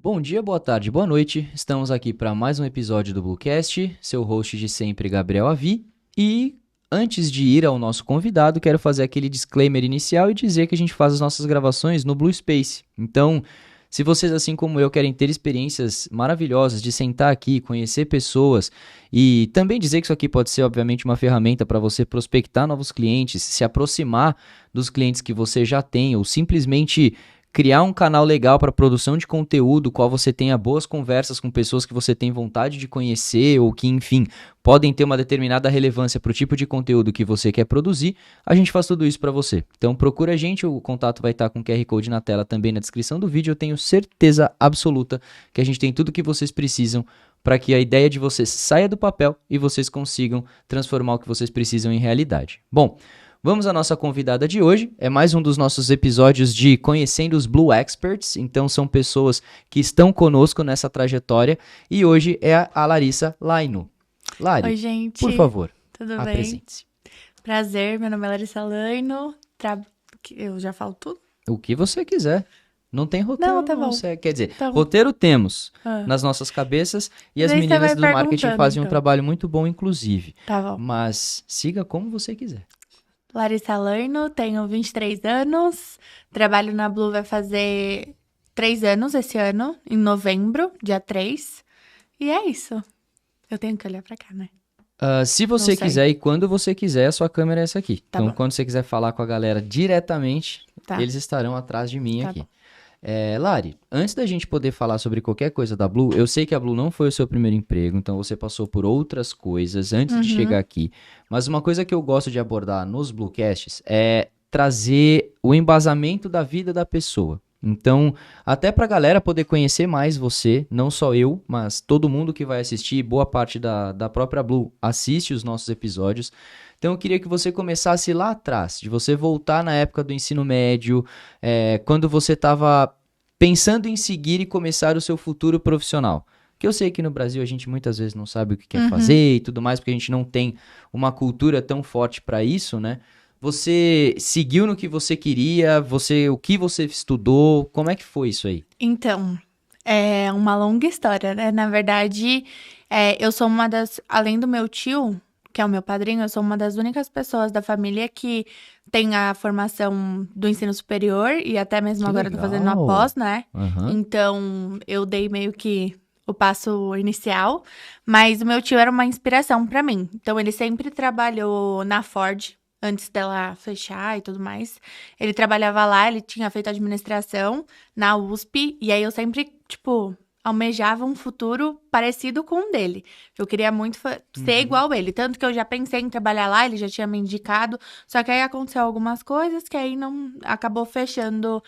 Bom dia, boa tarde, boa noite. Estamos aqui para mais um episódio do Bluecast, seu host de sempre, Gabriel Avi. E antes de ir ao nosso convidado, quero fazer aquele disclaimer inicial e dizer que a gente faz as nossas gravações no Blue Space. Então, se vocês, assim como eu, querem ter experiências maravilhosas de sentar aqui, conhecer pessoas e também dizer que isso aqui pode ser, obviamente, uma ferramenta para você prospectar novos clientes, se aproximar dos clientes que você já tem ou simplesmente criar um canal legal para produção de conteúdo, qual você tenha boas conversas com pessoas que você tem vontade de conhecer ou que, enfim, podem ter uma determinada relevância para o tipo de conteúdo que você quer produzir, a gente faz tudo isso para você. Então procura a gente, o contato vai estar com o QR Code na tela também na descrição do vídeo. Eu tenho certeza absoluta que a gente tem tudo que vocês precisam para que a ideia de vocês saia do papel e vocês consigam transformar o que vocês precisam em realidade. Bom, vamos à nossa convidada de hoje, é mais um dos nossos episódios de Conhecendo os Blue Experts, então são pessoas que estão conosco nessa trajetória e hoje é a Larissa Laino. Lari, Oi, gente. por favor, Tudo apresente-se. bem? Prazer, meu nome é Larissa Laino. Eu já falo tudo? O que você quiser. Não tem roteiro, Não, tá bom. Quer dizer, Tá bom. roteiro temos Ah. nas nossas cabeças e as Daí você meninas vai do marketing perguntando, fazem um então. trabalho muito bom, inclusive. Tá bom. Mas siga como você quiser. Larissa Laino, tenho 23 anos. Trabalho na Blue vai fazer 3 anos esse ano, em novembro, dia 3. E é isso. Eu tenho que olhar pra cá, né? Se você Não sei. quiser e quando você quiser, a sua câmera é essa aqui. Tá Então, bom. quando você quiser falar com a galera diretamente, Tá. eles estarão atrás de mim Tá aqui. bom. Lari, antes da gente poder falar sobre qualquer coisa da Blue, eu sei que a Blue não foi o seu primeiro emprego, então você passou por outras coisas antes de chegar aqui. Mas uma coisa que eu gosto de abordar nos Bluecasts é trazer o embasamento da vida da pessoa. Então, até pra galera poder conhecer mais você, não só eu, mas todo mundo que vai assistir, boa parte da própria Blue assiste os nossos episódios. Então, eu queria que você começasse lá atrás, de você voltar na época do ensino médio, quando você estava pensando em seguir e começar o seu futuro profissional. Que eu sei que no Brasil a gente muitas vezes não sabe o que quer fazer e tudo mais, porque a gente não tem uma cultura tão forte para isso, né? Você seguiu no que você queria? O que você estudou? Como é que foi isso aí? Então, é uma longa história, né? Na verdade, eu sou uma das... Além do meu tio, que é o meu padrinho, eu sou uma das únicas pessoas da família que tem a formação do ensino superior e até mesmo Que agora tô fazendo a legal. pós, né? Aham. Então, eu dei meio que o passo inicial, mas o meu tio era uma inspiração pra mim. Então, ele sempre trabalhou na Ford, antes dela fechar e tudo mais. Ele trabalhava lá, ele tinha feito administração na USP, e aí eu sempre, tipo, almejava um futuro parecido com o dele. Eu queria muito ser igual ele, tanto que eu já pensei em trabalhar lá, ele já tinha me indicado, só que aí aconteceu algumas coisas que aí não acabou fechando.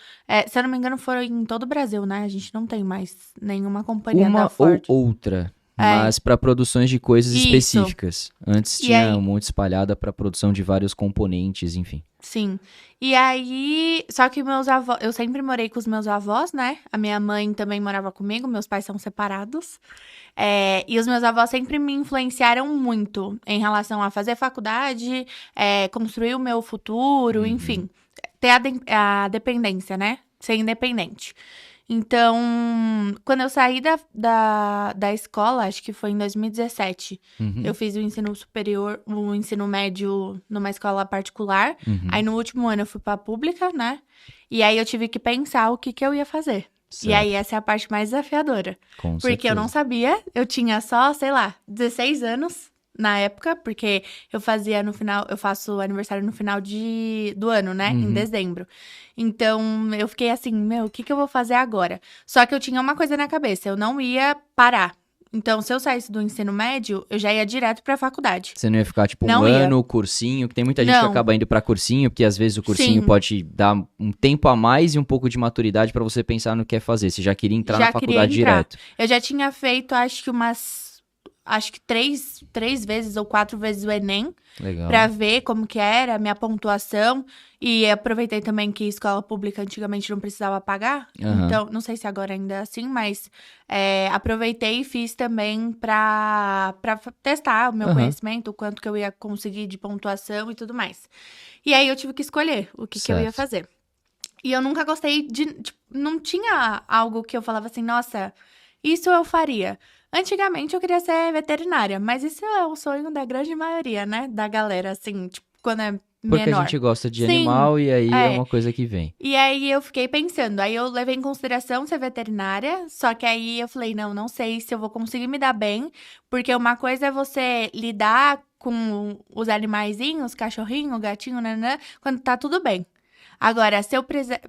Se eu não me engano, foram em todo o Brasil, né? A gente não tem mais nenhuma companhia da Uma ou Ford. outra, mas para produções de coisas Isso. específicas. Antes E tinha aí- um monte espalhada para produção de vários componentes, enfim. Sim. E aí, só que meus avós, eu sempre morei com os meus avós, né? A minha mãe também morava comigo, meus pais são separados. E os meus avós sempre me influenciaram muito em relação a fazer faculdade, construir o meu futuro, enfim. Ter a dependência, né? Ser independente. Então, quando eu saí da escola, acho que foi em 2017, eu fiz o ensino superior, o ensino médio numa escola particular. Aí no último ano eu fui pra pública, né? E aí eu tive que pensar o que eu ia fazer. Certo. E aí essa é a parte mais desafiadora. Com Porque eu não certeza. sabia, eu tinha só, sei lá, 16 anos na época, porque eu faço aniversário no final do ano, né? Em dezembro. Então, eu fiquei assim, o que eu vou fazer agora? Só que eu tinha uma coisa na cabeça, eu não ia parar. Então, se eu saísse do ensino médio, eu já ia direto pra faculdade. Você não ia ficar, tipo, um Não ia. ano, cursinho, que tem muita gente que Não. acaba indo pra cursinho, porque às vezes o cursinho Sim. pode dar um tempo a mais e um pouco de maturidade pra você pensar no que quer fazer. Você já queria entrar Já na queria faculdade entrar. direto. Eu já tinha feito, acho que três vezes ou 4 vezes o Enem. Legal. Pra ver como que era a minha pontuação. E aproveitei também que escola pública antigamente não precisava pagar. Aham. Então, não sei se agora ainda é assim, mas aproveitei e fiz também pra testar o meu Aham. conhecimento, o quanto que eu ia conseguir de pontuação e tudo mais. E aí eu tive que escolher o que eu ia Certo. fazer. E eu nunca gostei de, tipo, não tinha algo que eu falava assim, nossa, isso eu faria. Antigamente eu queria ser veterinária, mas isso é o sonho da grande maioria, né? Da galera, assim, tipo, quando é Porque a menor. gente gosta de Sim, animal e aí é é. uma coisa que vem. E aí eu fiquei pensando, aí eu levei em consideração ser veterinária, só que aí eu falei, não sei se eu vou conseguir me dar bem, porque uma coisa é você lidar com os animaizinhos, cachorrinho, gatinho, nanã, quando tá tudo bem. Agora, se eu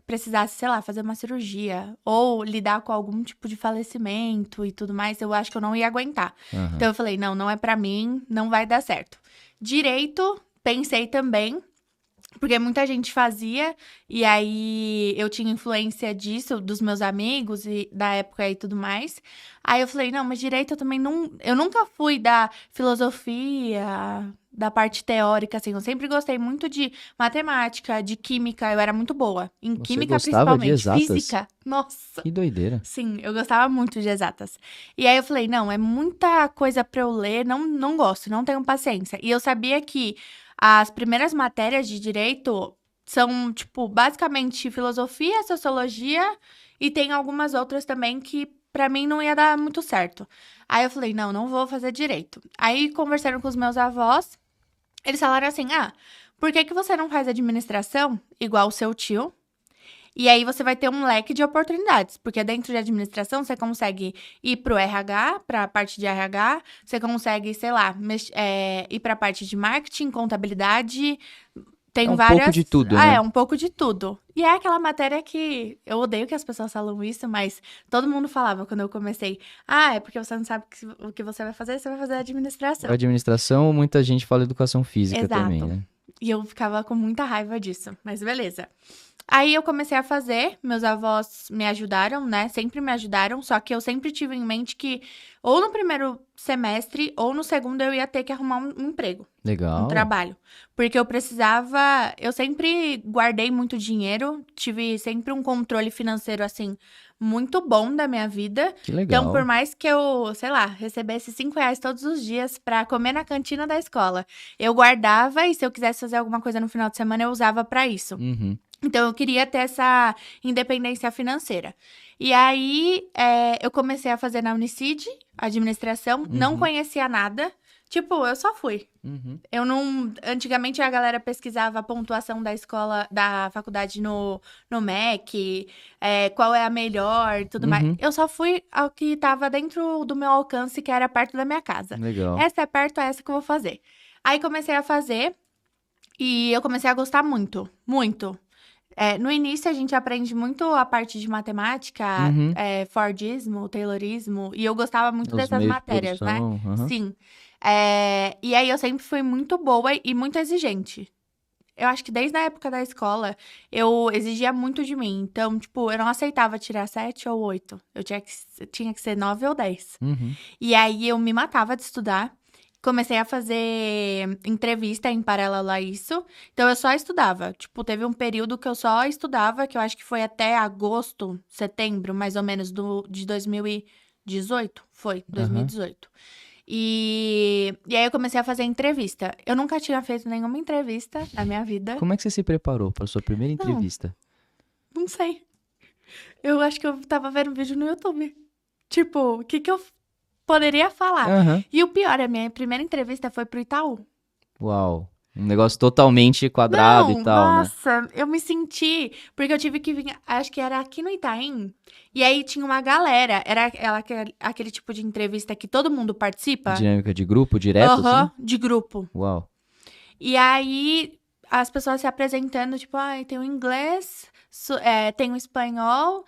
precisasse, sei lá, fazer uma cirurgia ou lidar com algum tipo de falecimento e tudo mais, eu acho que eu não ia aguentar. Aham. Então eu falei, não é pra mim, não vai dar certo. Direito, pensei também, porque muita gente fazia, e aí eu tinha influência disso, dos meus amigos e da época e tudo mais. Aí eu falei, não, mas direito eu também não. Eu nunca fui da filosofia, da parte teórica, assim. Eu sempre gostei muito de matemática, de química, eu era muito boa. Em Você química, gostava de principalmente. exatas? Física, nossa. Que doideira. Sim, eu gostava muito de exatas. E aí eu falei, não, é muita coisa pra eu ler, não gosto, não tenho paciência. E eu sabia que as primeiras matérias de direito são, tipo, basicamente filosofia, sociologia e tem algumas outras também que pra mim não ia dar muito certo. Aí eu falei, não vou fazer direito. Aí conversando com os meus avós, eles falaram assim: por que que você não faz administração igual o seu tio? E aí você vai ter um leque de oportunidades, porque dentro de administração você consegue ir pro RH, pra parte de RH, você consegue, sei lá, ir pra parte de marketing, contabilidade, É tem um pouco várias. de tudo, É né? um pouco de tudo. E é aquela matéria que eu odeio que as pessoas falam isso, mas todo mundo falava quando eu comecei. É porque você não sabe o que você vai fazer administração. Administração, muita gente fala educação física também, Exato. né? E eu ficava com muita raiva disso, mas beleza. Aí eu comecei a fazer, meus avós me ajudaram, né? Sempre me ajudaram, só que eu sempre tive em mente que ou no primeiro semestre ou no segundo eu ia ter que arrumar um emprego, um Legal. trabalho. Porque eu precisava, eu sempre guardei muito dinheiro, tive sempre um controle financeiro assim muito bom da minha vida. Que Então, por legal. mais que eu, sei lá, recebesse R$ 5 todos os dias pra comer na cantina da escola, eu guardava e se eu quisesse fazer alguma coisa no final de semana eu usava pra isso. Uhum. Então, eu queria ter essa independência financeira. E aí, eu comecei a fazer na Unicid, administração, não Uhum. conhecia nada. Tipo, eu só fui. Uhum. Eu não. Antigamente a galera pesquisava a pontuação da escola, da faculdade no MEC, qual é a melhor, tudo mais. Uhum. Eu só fui ao que estava dentro do meu alcance, que era perto da minha casa. Legal. Essa é perto, é essa que eu vou fazer. Aí comecei a fazer e eu comecei a gostar muito, muito. No início, a gente aprende muito a parte de matemática, Uhum. Fordismo, Taylorismo, e eu gostava muito Os dessas meios de matérias, né? produção. Aham. Sim. E aí, eu sempre fui muito boa e muito exigente. Eu acho que desde a época da escola, eu exigia muito de mim. Então, tipo, eu não aceitava tirar 7 ou 8. Tinha que ser 9 ou 10. Uhum. E aí eu me matava de estudar. Comecei a fazer entrevista em paralelo a isso. Então eu só estudava. Tipo, teve um período que eu só estudava, que eu acho que foi até agosto, setembro, mais ou menos, de 2018. Foi, Aham. 2018. E aí eu comecei a fazer entrevista. Eu nunca tinha feito nenhuma entrevista na minha vida. Como é que você se preparou para sua primeira Não, entrevista? não sei. Eu acho que eu tava vendo vídeo no YouTube. Tipo, o que que eu poderia falar? Aham. E o pior, a minha primeira entrevista foi pro Itaú. Uau. Um negócio totalmente quadrado e Não, tal, né? nossa, eu me senti. Porque eu tive que vir, acho que era aqui no Itaim. E aí tinha uma galera. Era aquele tipo de entrevista que todo mundo participa. Dinâmica de grupo, direto, assim? Aham, de grupo. Uau. E aí as pessoas se apresentando, tipo, tem o inglês, tem o espanhol,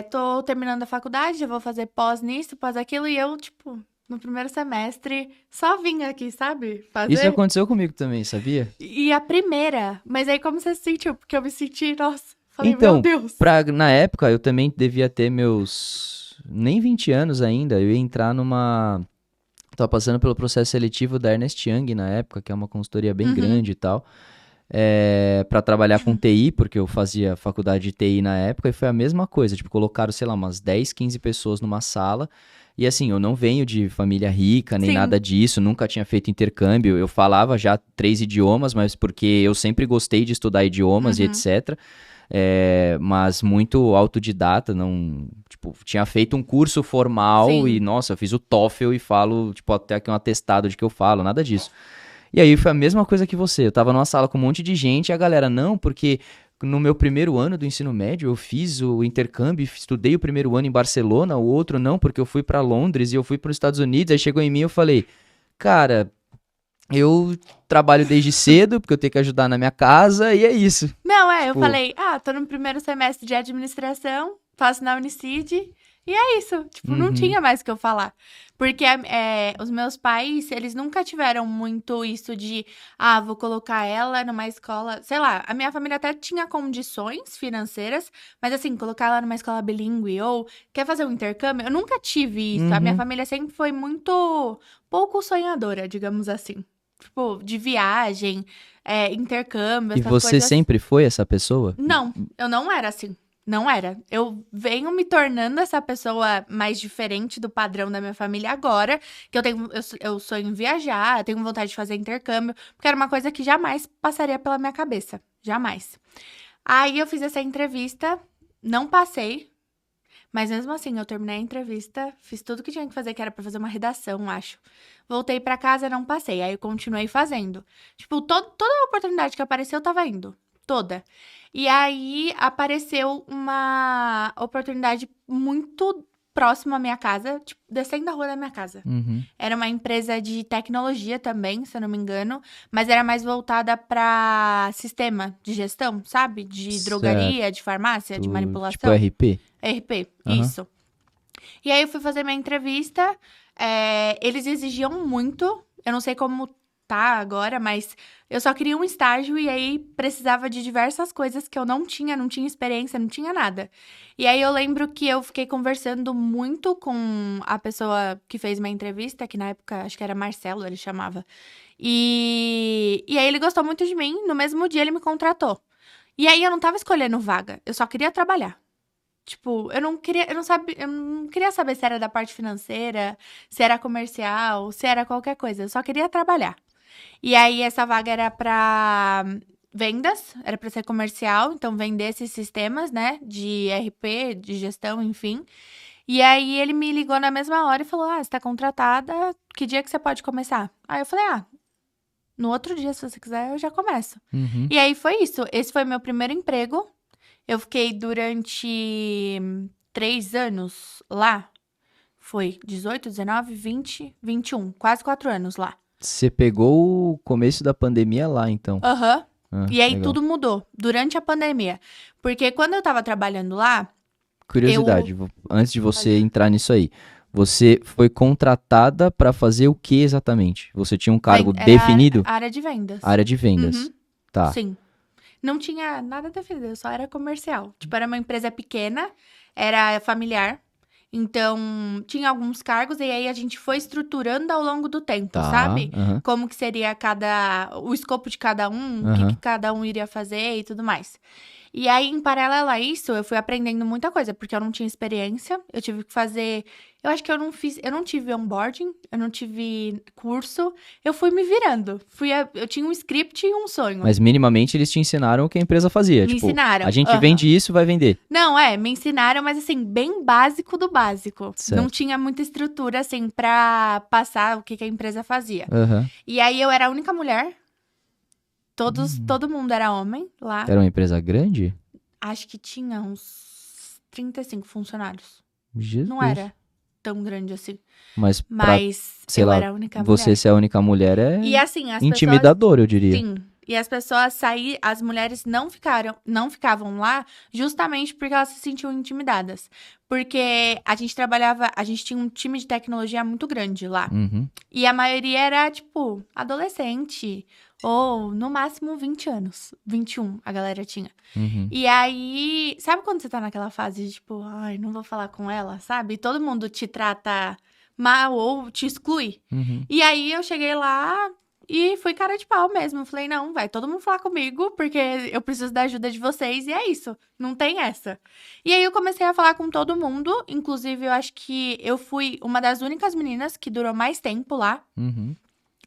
tô terminando a faculdade, já vou fazer pós nisso, pós aquilo. E eu, tipo, no primeiro semestre, só vim aqui, sabe? Isso Fazer. aconteceu comigo também, sabia? E a primeira, mas aí como você se sentiu? Porque eu me senti, nossa, falei, meu Então, Deus. na época, eu também devia ter meus nem 20 anos ainda. Eu ia entrar numa. Tava passando pelo processo seletivo da Ernest Young na época, que é uma consultoria bem Uhum, grande e tal, para trabalhar com TI, porque eu fazia faculdade de TI na época, e foi a mesma coisa. Tipo, colocaram, sei lá, umas 10, 15 pessoas numa sala. E assim, eu não venho de família rica, nem sim. nada disso, nunca tinha feito intercâmbio. Eu falava já 3 idiomas, mas porque eu sempre gostei de estudar idiomas e Uhum, etc. mas muito autodidata, não, tipo, tinha feito um curso formal Sim. e, nossa, eu fiz o TOEFL e falo, tipo, até aqui um atestado de que eu falo, nada disso. E aí foi a mesma coisa que você, eu tava numa sala com um monte de gente e a galera, não, porque no meu primeiro ano do ensino médio eu fiz o intercâmbio, estudei o primeiro ano em Barcelona, o outro não, porque eu fui pra Londres e eu fui para os Estados Unidos, aí chegou em mim e eu falei, cara, eu trabalho desde cedo, porque eu tenho que ajudar na minha casa, e é isso. Não, eu Tipo, falei, tô no primeiro semestre de administração, faço na Unicid, e é isso. Tipo, não uhum, tinha mais o que eu falar. Porque os meus pais, eles nunca tiveram muito isso de, vou colocar ela numa escola. Sei lá, a minha família até tinha condições financeiras, mas assim, colocar ela numa escola bilíngue ou quer fazer um intercâmbio, eu nunca tive isso. A minha uhum. família sempre foi muito pouco sonhadora, digamos assim. Tipo, de viagem, intercâmbio, E essas você coisas. sempre foi essa pessoa? Não, eu não era assim. Não era. Eu venho me tornando essa pessoa mais diferente do padrão da minha família agora, que eu sonho em viajar, tenho vontade de fazer intercâmbio, porque era uma coisa que jamais passaria pela minha cabeça. Jamais. Aí eu fiz essa entrevista, não passei, mas mesmo assim eu terminei a entrevista, fiz tudo que tinha que fazer, que era pra fazer uma redação, acho. Voltei pra casa, não passei. Aí eu continuei fazendo. Tipo, toda a oportunidade que apareceu, eu tava indo. Toda. E aí apareceu uma oportunidade muito próxima à minha casa, tipo, descendo a rua da minha casa. Uhum. Era uma empresa de tecnologia também, se eu não me engano, mas era mais voltada pra sistema de gestão, sabe? De Certo. drogaria, de farmácia, de Tipo manipulação. RP? ERP, Aham. isso. E aí eu fui fazer minha entrevista. Eles exigiam muito. Eu não sei como tá agora, mas eu só queria um estágio e aí precisava de diversas coisas que eu não tinha experiência, não tinha nada. E aí eu lembro que eu fiquei conversando muito com a pessoa que fez minha entrevista, que na época acho que era Marcelo, ele chamava. E aí ele gostou muito de mim, no mesmo dia ele me contratou. E aí eu não tava escolhendo vaga, eu só queria trabalhar. Tipo, eu não queria saber se era da parte financeira, se era comercial, se era qualquer coisa. Eu só queria trabalhar. E aí, essa vaga era pra vendas, era pra ser comercial, então vender esses sistemas, né, de RP, de gestão, enfim. E aí, ele me ligou na mesma hora e falou: você tá contratada, que dia que você pode começar? Aí eu falei: no outro dia, se você quiser, eu já começo. Uhum. E aí, foi isso. Esse foi meu primeiro emprego. Eu fiquei durante 3 anos lá. Foi 18, 19, 20, 21. Quase 4 anos lá. Você pegou o começo da pandemia lá, então. Aham. Ah, E aí legal. tudo mudou durante a pandemia. Porque quando eu tava trabalhando lá, Curiosidade, eu. antes de Pode você falar. entrar nisso aí, você foi contratada para fazer o que exatamente? Você tinha um cargo Era definido? a área de vendas. Área de vendas. Uhum, Tá. sim. Não tinha nada definido, só era comercial. Tipo, era uma empresa pequena, era familiar. Então, tinha alguns cargos e aí a gente foi estruturando ao longo do tempo, Tá. sabe? Aham. Como que seria o escopo de cada um, o que que Aham. cada um iria fazer e tudo mais. E aí, em paralelo a isso, eu fui aprendendo muita coisa, porque eu não tinha experiência, eu tive que fazer, eu acho que eu não tive onboarding, eu não tive curso, eu fui me virando. Eu tinha um script e um sonho. Mas minimamente eles te ensinaram o que a empresa fazia. Me Tipo, a ensinaram. gente Aham. vende isso, vai vender. Não, me ensinaram, mas assim, bem básico do básico. Não Certo. tinha muita estrutura, assim, pra passar o que que a empresa fazia. Aham. E aí eu era a única mulher, Hum. todo mundo era homem lá. Era uma empresa grande? Acho que tinha uns 35 funcionários. Não Jesus. era tão grande assim. Mas pra, Mas sei eu lá, era a única você mulher. ser a única mulher E é assim, as pessoas. intimidador, eu diria. Sim. E as pessoas as mulheres não ficavam lá justamente porque elas se sentiam intimidadas. Porque a gente tinha um time de tecnologia muito grande lá. Uhum. E a maioria era, tipo, adolescente. Ou, no máximo, 20 anos. 21, a galera tinha. Uhum. E aí, sabe quando você tá naquela fase de, tipo, ai, não vou falar com ela, sabe? E todo mundo te trata mal ou te exclui. Uhum. E aí, eu cheguei lá e fui cara de pau mesmo. Eu falei, não, vai todo mundo falar comigo, porque eu preciso da ajuda de vocês. E é isso, não tem essa. E aí, eu comecei a falar com todo mundo. Inclusive, eu acho que eu fui uma das únicas meninas que durou mais tempo lá. Uhum.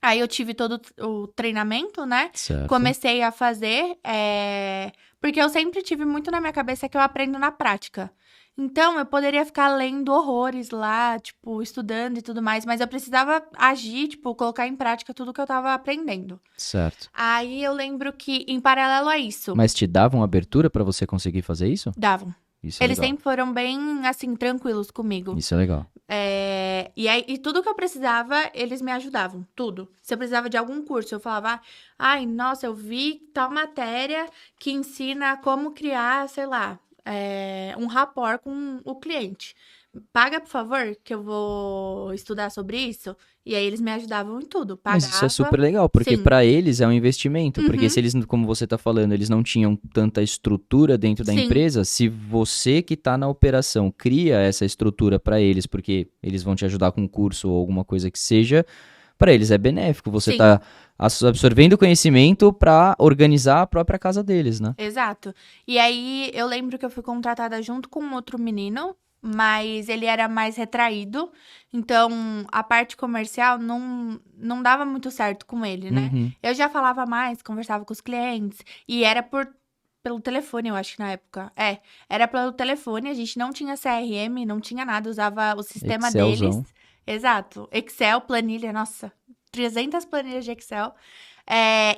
Aí eu tive todo o treinamento, né? Certo. Comecei a fazer, porque eu sempre tive muito na minha cabeça que eu aprendo na prática. Então, eu poderia ficar lendo horrores lá, tipo, estudando e tudo mais, mas eu precisava agir, tipo, colocar em prática tudo que eu tava aprendendo. Certo. Aí eu lembro que, em paralelo a isso, Mas te davam abertura pra você conseguir fazer isso? davam. Isso é Eles legal. sempre foram bem, assim, tranquilos comigo. Isso é legal. E tudo que eu precisava, eles me ajudavam, tudo. Se eu precisava de algum curso, eu falava, ai, nossa, eu vi tal matéria que ensina como criar, sei lá, um rapport com o cliente. Paga, por favor, que eu vou estudar sobre isso. E aí eles me ajudavam em tudo, Mas isso é pagava. super legal, porque Sim. pra eles é um investimento, porque se Uhum. eles, como você tá falando, eles não tinham tanta estrutura dentro da Sim, empresa, se você que tá na operação cria essa estrutura pra eles, porque eles vão te ajudar com um curso ou alguma coisa que seja, pra eles é benéfico, você sim, tá absorvendo conhecimento pra organizar a própria casa deles, né? exato. E aí eu lembro que eu fui contratada junto com outro menino, mas ele era mais retraído, então a parte comercial não dava muito certo com ele, né? Uhum. Eu já falava mais, conversava com os clientes, e era pelo telefone, eu acho que na época. Era pelo telefone, a gente não tinha CRM, não tinha nada, usava o sistema deles. Excelzão. Exato. Excel, planilha, nossa, 300 planilhas de Excel.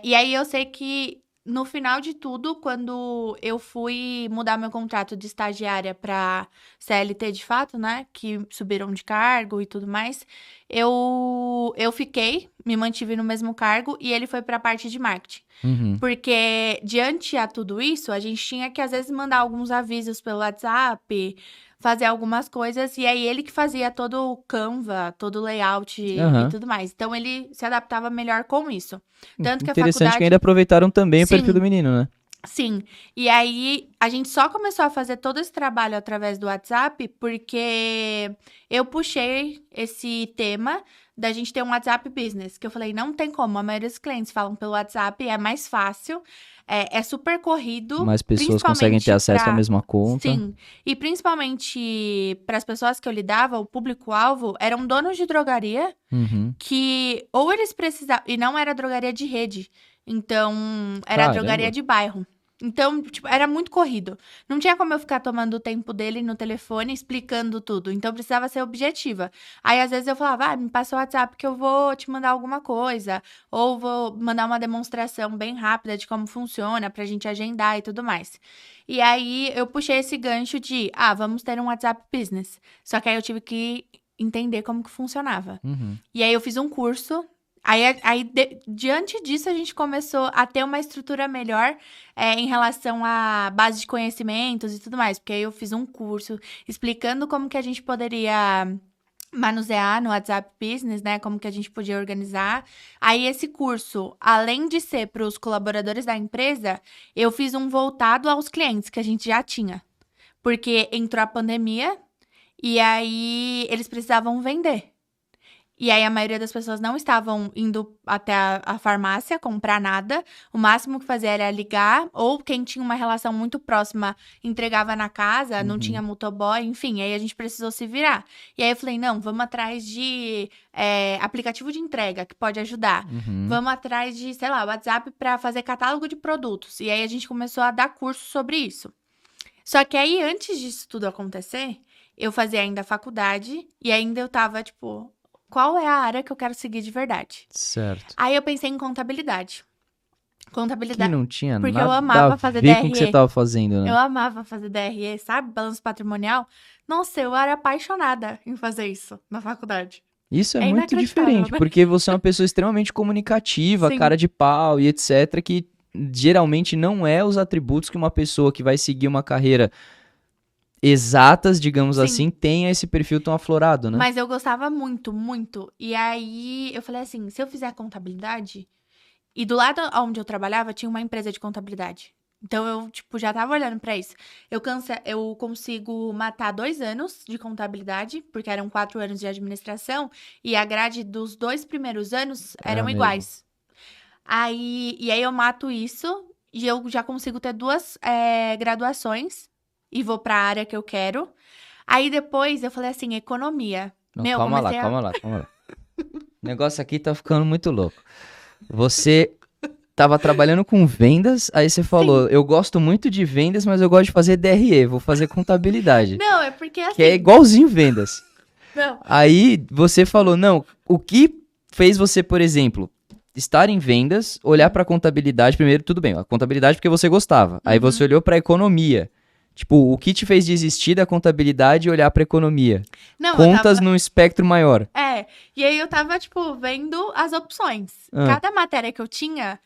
E aí eu sei que no final de tudo, quando eu fui mudar meu contrato de estagiária para CLT de fato, né, que subiram de cargo e tudo mais, eu fiquei, me mantive no mesmo cargo e ele foi para a parte de marketing. Uhum. Porque, diante a tudo isso, a gente tinha que, às vezes, mandar alguns avisos pelo WhatsApp, fazer algumas coisas, e aí ele que fazia todo o Canva, todo o layout e Aham. tudo mais. Então, ele se adaptava melhor com isso. Tanto que a Interessante que ainda faculdade. aproveitaram também o perfil do Sim, menino, né? sim. E aí, a gente só começou a fazer todo esse trabalho através do WhatsApp porque eu puxei esse tema da gente ter um WhatsApp Business, que eu falei, não tem como, a maioria dos clientes falam pelo WhatsApp, é mais fácil, é super corrido, Mais pessoas conseguem ter principalmente acesso à para. mesma conta. Sim, e principalmente para as pessoas que eu lidava, o público-alvo eram donos de drogaria Uhum. que ou eles precisavam, e não era drogaria de rede, então era drogaria Caramba. de bairro. Então, tipo, era muito corrido. Não tinha como eu ficar tomando o tempo dele no telefone explicando tudo. Então, precisava ser objetiva. Aí, às vezes, eu falava, me passa o WhatsApp que eu vou te mandar alguma coisa. Ou vou mandar uma demonstração bem rápida de como funciona pra gente agendar e tudo mais. E aí, eu puxei esse gancho de, vamos ter um WhatsApp Business. Só que aí eu tive que entender como que funcionava. Uhum. E aí eu fiz um curso. Diante disso, a gente começou a ter uma estrutura melhor em relação à base de conhecimentos e tudo mais. Porque aí eu fiz um curso explicando como que a gente poderia manusear no WhatsApp Business, né? Como que a gente podia organizar. Aí esse curso, além de ser para os colaboradores da empresa, eu fiz um voltado aos clientes que a gente já tinha. Porque entrou a pandemia e aí eles precisavam vender. E aí a maioria das pessoas não estavam indo até a farmácia comprar nada. O máximo que fazia era ligar, ou quem tinha uma relação muito próxima entregava na casa, não tinha Uhum. motoboy, enfim, aí a gente precisou se virar. E aí eu falei, não, vamos atrás de aplicativo de entrega, que pode ajudar. Uhum. Vamos atrás de, sei lá, WhatsApp para fazer catálogo de produtos. E aí a gente começou a dar curso sobre isso. Só que aí, antes disso tudo acontecer, eu fazia ainda a faculdade e ainda eu tava, tipo, qual é a área que eu quero seguir de verdade? Certo. Aí eu pensei em contabilidade. Que Contabilidade. não tinha Porque eu nada a amava fazer ver com o que você DRE. tava fazendo, Eu né? amava fazer DRE, sabe? Balanço patrimonial. Nossa, eu era apaixonada em fazer isso na faculdade. Isso é É muito inacreditável, diferente, né? porque você é uma pessoa extremamente comunicativa, Sim, cara de pau e etc, que geralmente não é os atributos que uma pessoa que vai seguir uma carreira exatas, digamos sim. assim, tenha esse perfil tão aflorado, né? Mas eu gostava muito, muito. E aí eu falei assim: se eu fizer contabilidade. E do lado onde eu trabalhava tinha uma empresa de contabilidade. Então eu, tipo, já tava olhando pra isso. Eu consigo matar 2 anos de contabilidade, porque eram 4 anos de administração, e a grade dos 2 primeiros anos É eram mesmo. iguais. E aí eu mato isso, e eu já consigo ter duas graduações, e vou pra área que eu quero. Aí depois eu falei assim, economia. Não, Meu, eu calma lá, comecei a. calma lá, calma lá. O negócio aqui tá ficando muito louco. Você tava trabalhando com vendas, aí você falou, eu gosto muito de vendas, mas eu gosto de fazer DRE, vou fazer contabilidade. Não, é porque Que é assim. igualzinho vendas. Não. Aí você falou, não, o que fez você, por exemplo, estar em vendas, olhar pra contabilidade primeiro, tudo bem, a contabilidade porque você gostava. Aí você olhou pra economia. Tipo, o que te fez desistir da contabilidade e olhar pra economia? Não, eu Contas tava. num espectro maior. E aí eu tava, tipo, vendo as opções. Ah. Cada matéria que eu tinha,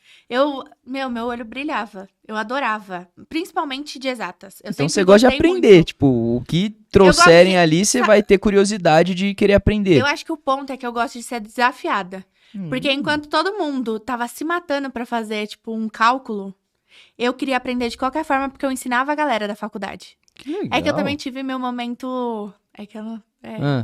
meu olho brilhava. Eu adorava. Principalmente de exatas. Eu Então sempre você gosta de gostei aprender, muito. tipo, o que trouxerem de- ali, você vai ter curiosidade de querer aprender. Eu acho que o ponto é que eu gosto de ser desafiada. Porque enquanto todo mundo tava se matando pra fazer, tipo, um cálculo, eu queria aprender de qualquer forma porque eu ensinava a galera da faculdade. Que legal. É que eu também tive meu momento. É que eu não.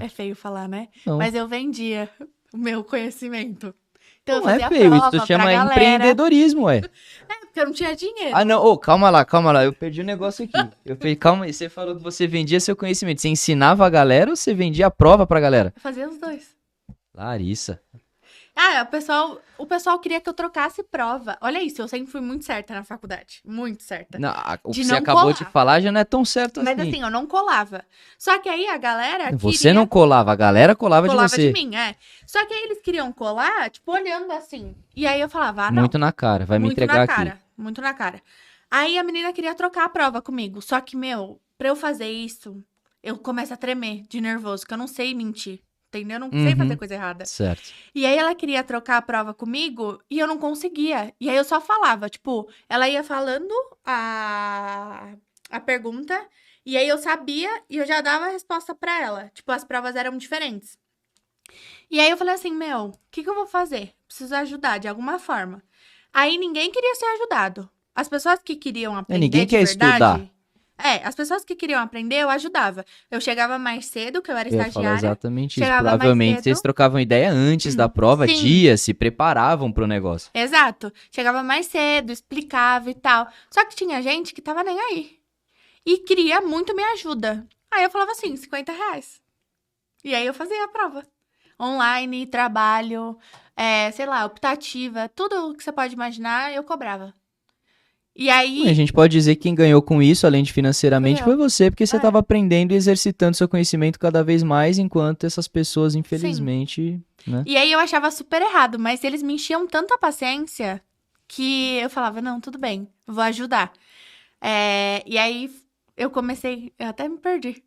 É feio falar, né? Não. Mas eu vendia o meu conhecimento. Então eu Não é fazia feio, isso prova tu chama pra galera. empreendedorismo, ué. Porque eu não tinha dinheiro. Ah, não, ô, calma lá, eu perdi um negócio aqui. Eu falei, calma aí, você falou que você vendia seu conhecimento, você ensinava a galera ou você vendia a prova pra galera? Eu fazia os dois. Larissa. O pessoal queria que eu trocasse prova. Olha isso, eu sempre fui muito certa na faculdade. Muito certa. Não, o De que você não acabou colar. de falar já não é tão certo Mas assim. assim, eu não colava. Só que aí a galera Você queria... não colava, a galera colava de colava você. de mim, Só que aí eles queriam colar, tipo, olhando assim. E aí eu falava, não. Muito na cara, vai me Muito entregar na aqui. cara, muito na cara. Aí a menina queria trocar a prova comigo. Só que, pra eu fazer isso, eu começo a tremer de nervoso, que eu não sei mentir. Entendeu? Eu não sei fazer coisa errada. Certo. E aí ela queria trocar a prova comigo e eu não conseguia. E aí eu só falava, tipo, ela ia falando a pergunta e aí eu sabia e eu já dava a resposta pra ela. Tipo, as provas eram diferentes. E aí eu falei assim, o que eu vou fazer? Preciso ajudar de alguma forma. Aí ninguém queria ser ajudado. As pessoas que queriam aprender ninguém de quer verdade... estudar. As pessoas que queriam aprender, eu ajudava. Eu chegava mais cedo, que eu era Eu ia falar estagiária. exatamente isso. Chegava mais Provavelmente cedo. vocês trocavam ideia antes da prova, Sim. dias, se preparavam pro negócio. Exato. Chegava mais cedo, explicava e tal. Só que tinha gente que tava nem aí. E queria muito minha ajuda. Aí eu falava assim, R$50. E aí eu fazia a prova. Online, trabalho, sei lá, optativa. Tudo que você pode imaginar, eu cobrava. E aí... A gente pode dizer que quem ganhou com isso, além de financeiramente, Fui eu. foi você, porque você estava aprendendo e exercitando seu conhecimento cada vez mais, enquanto essas pessoas, infelizmente, né? E aí eu achava super errado, mas eles me enchiam tanto a paciência que eu falava, não, tudo bem, vou ajudar. E aí eu comecei, eu até me perdi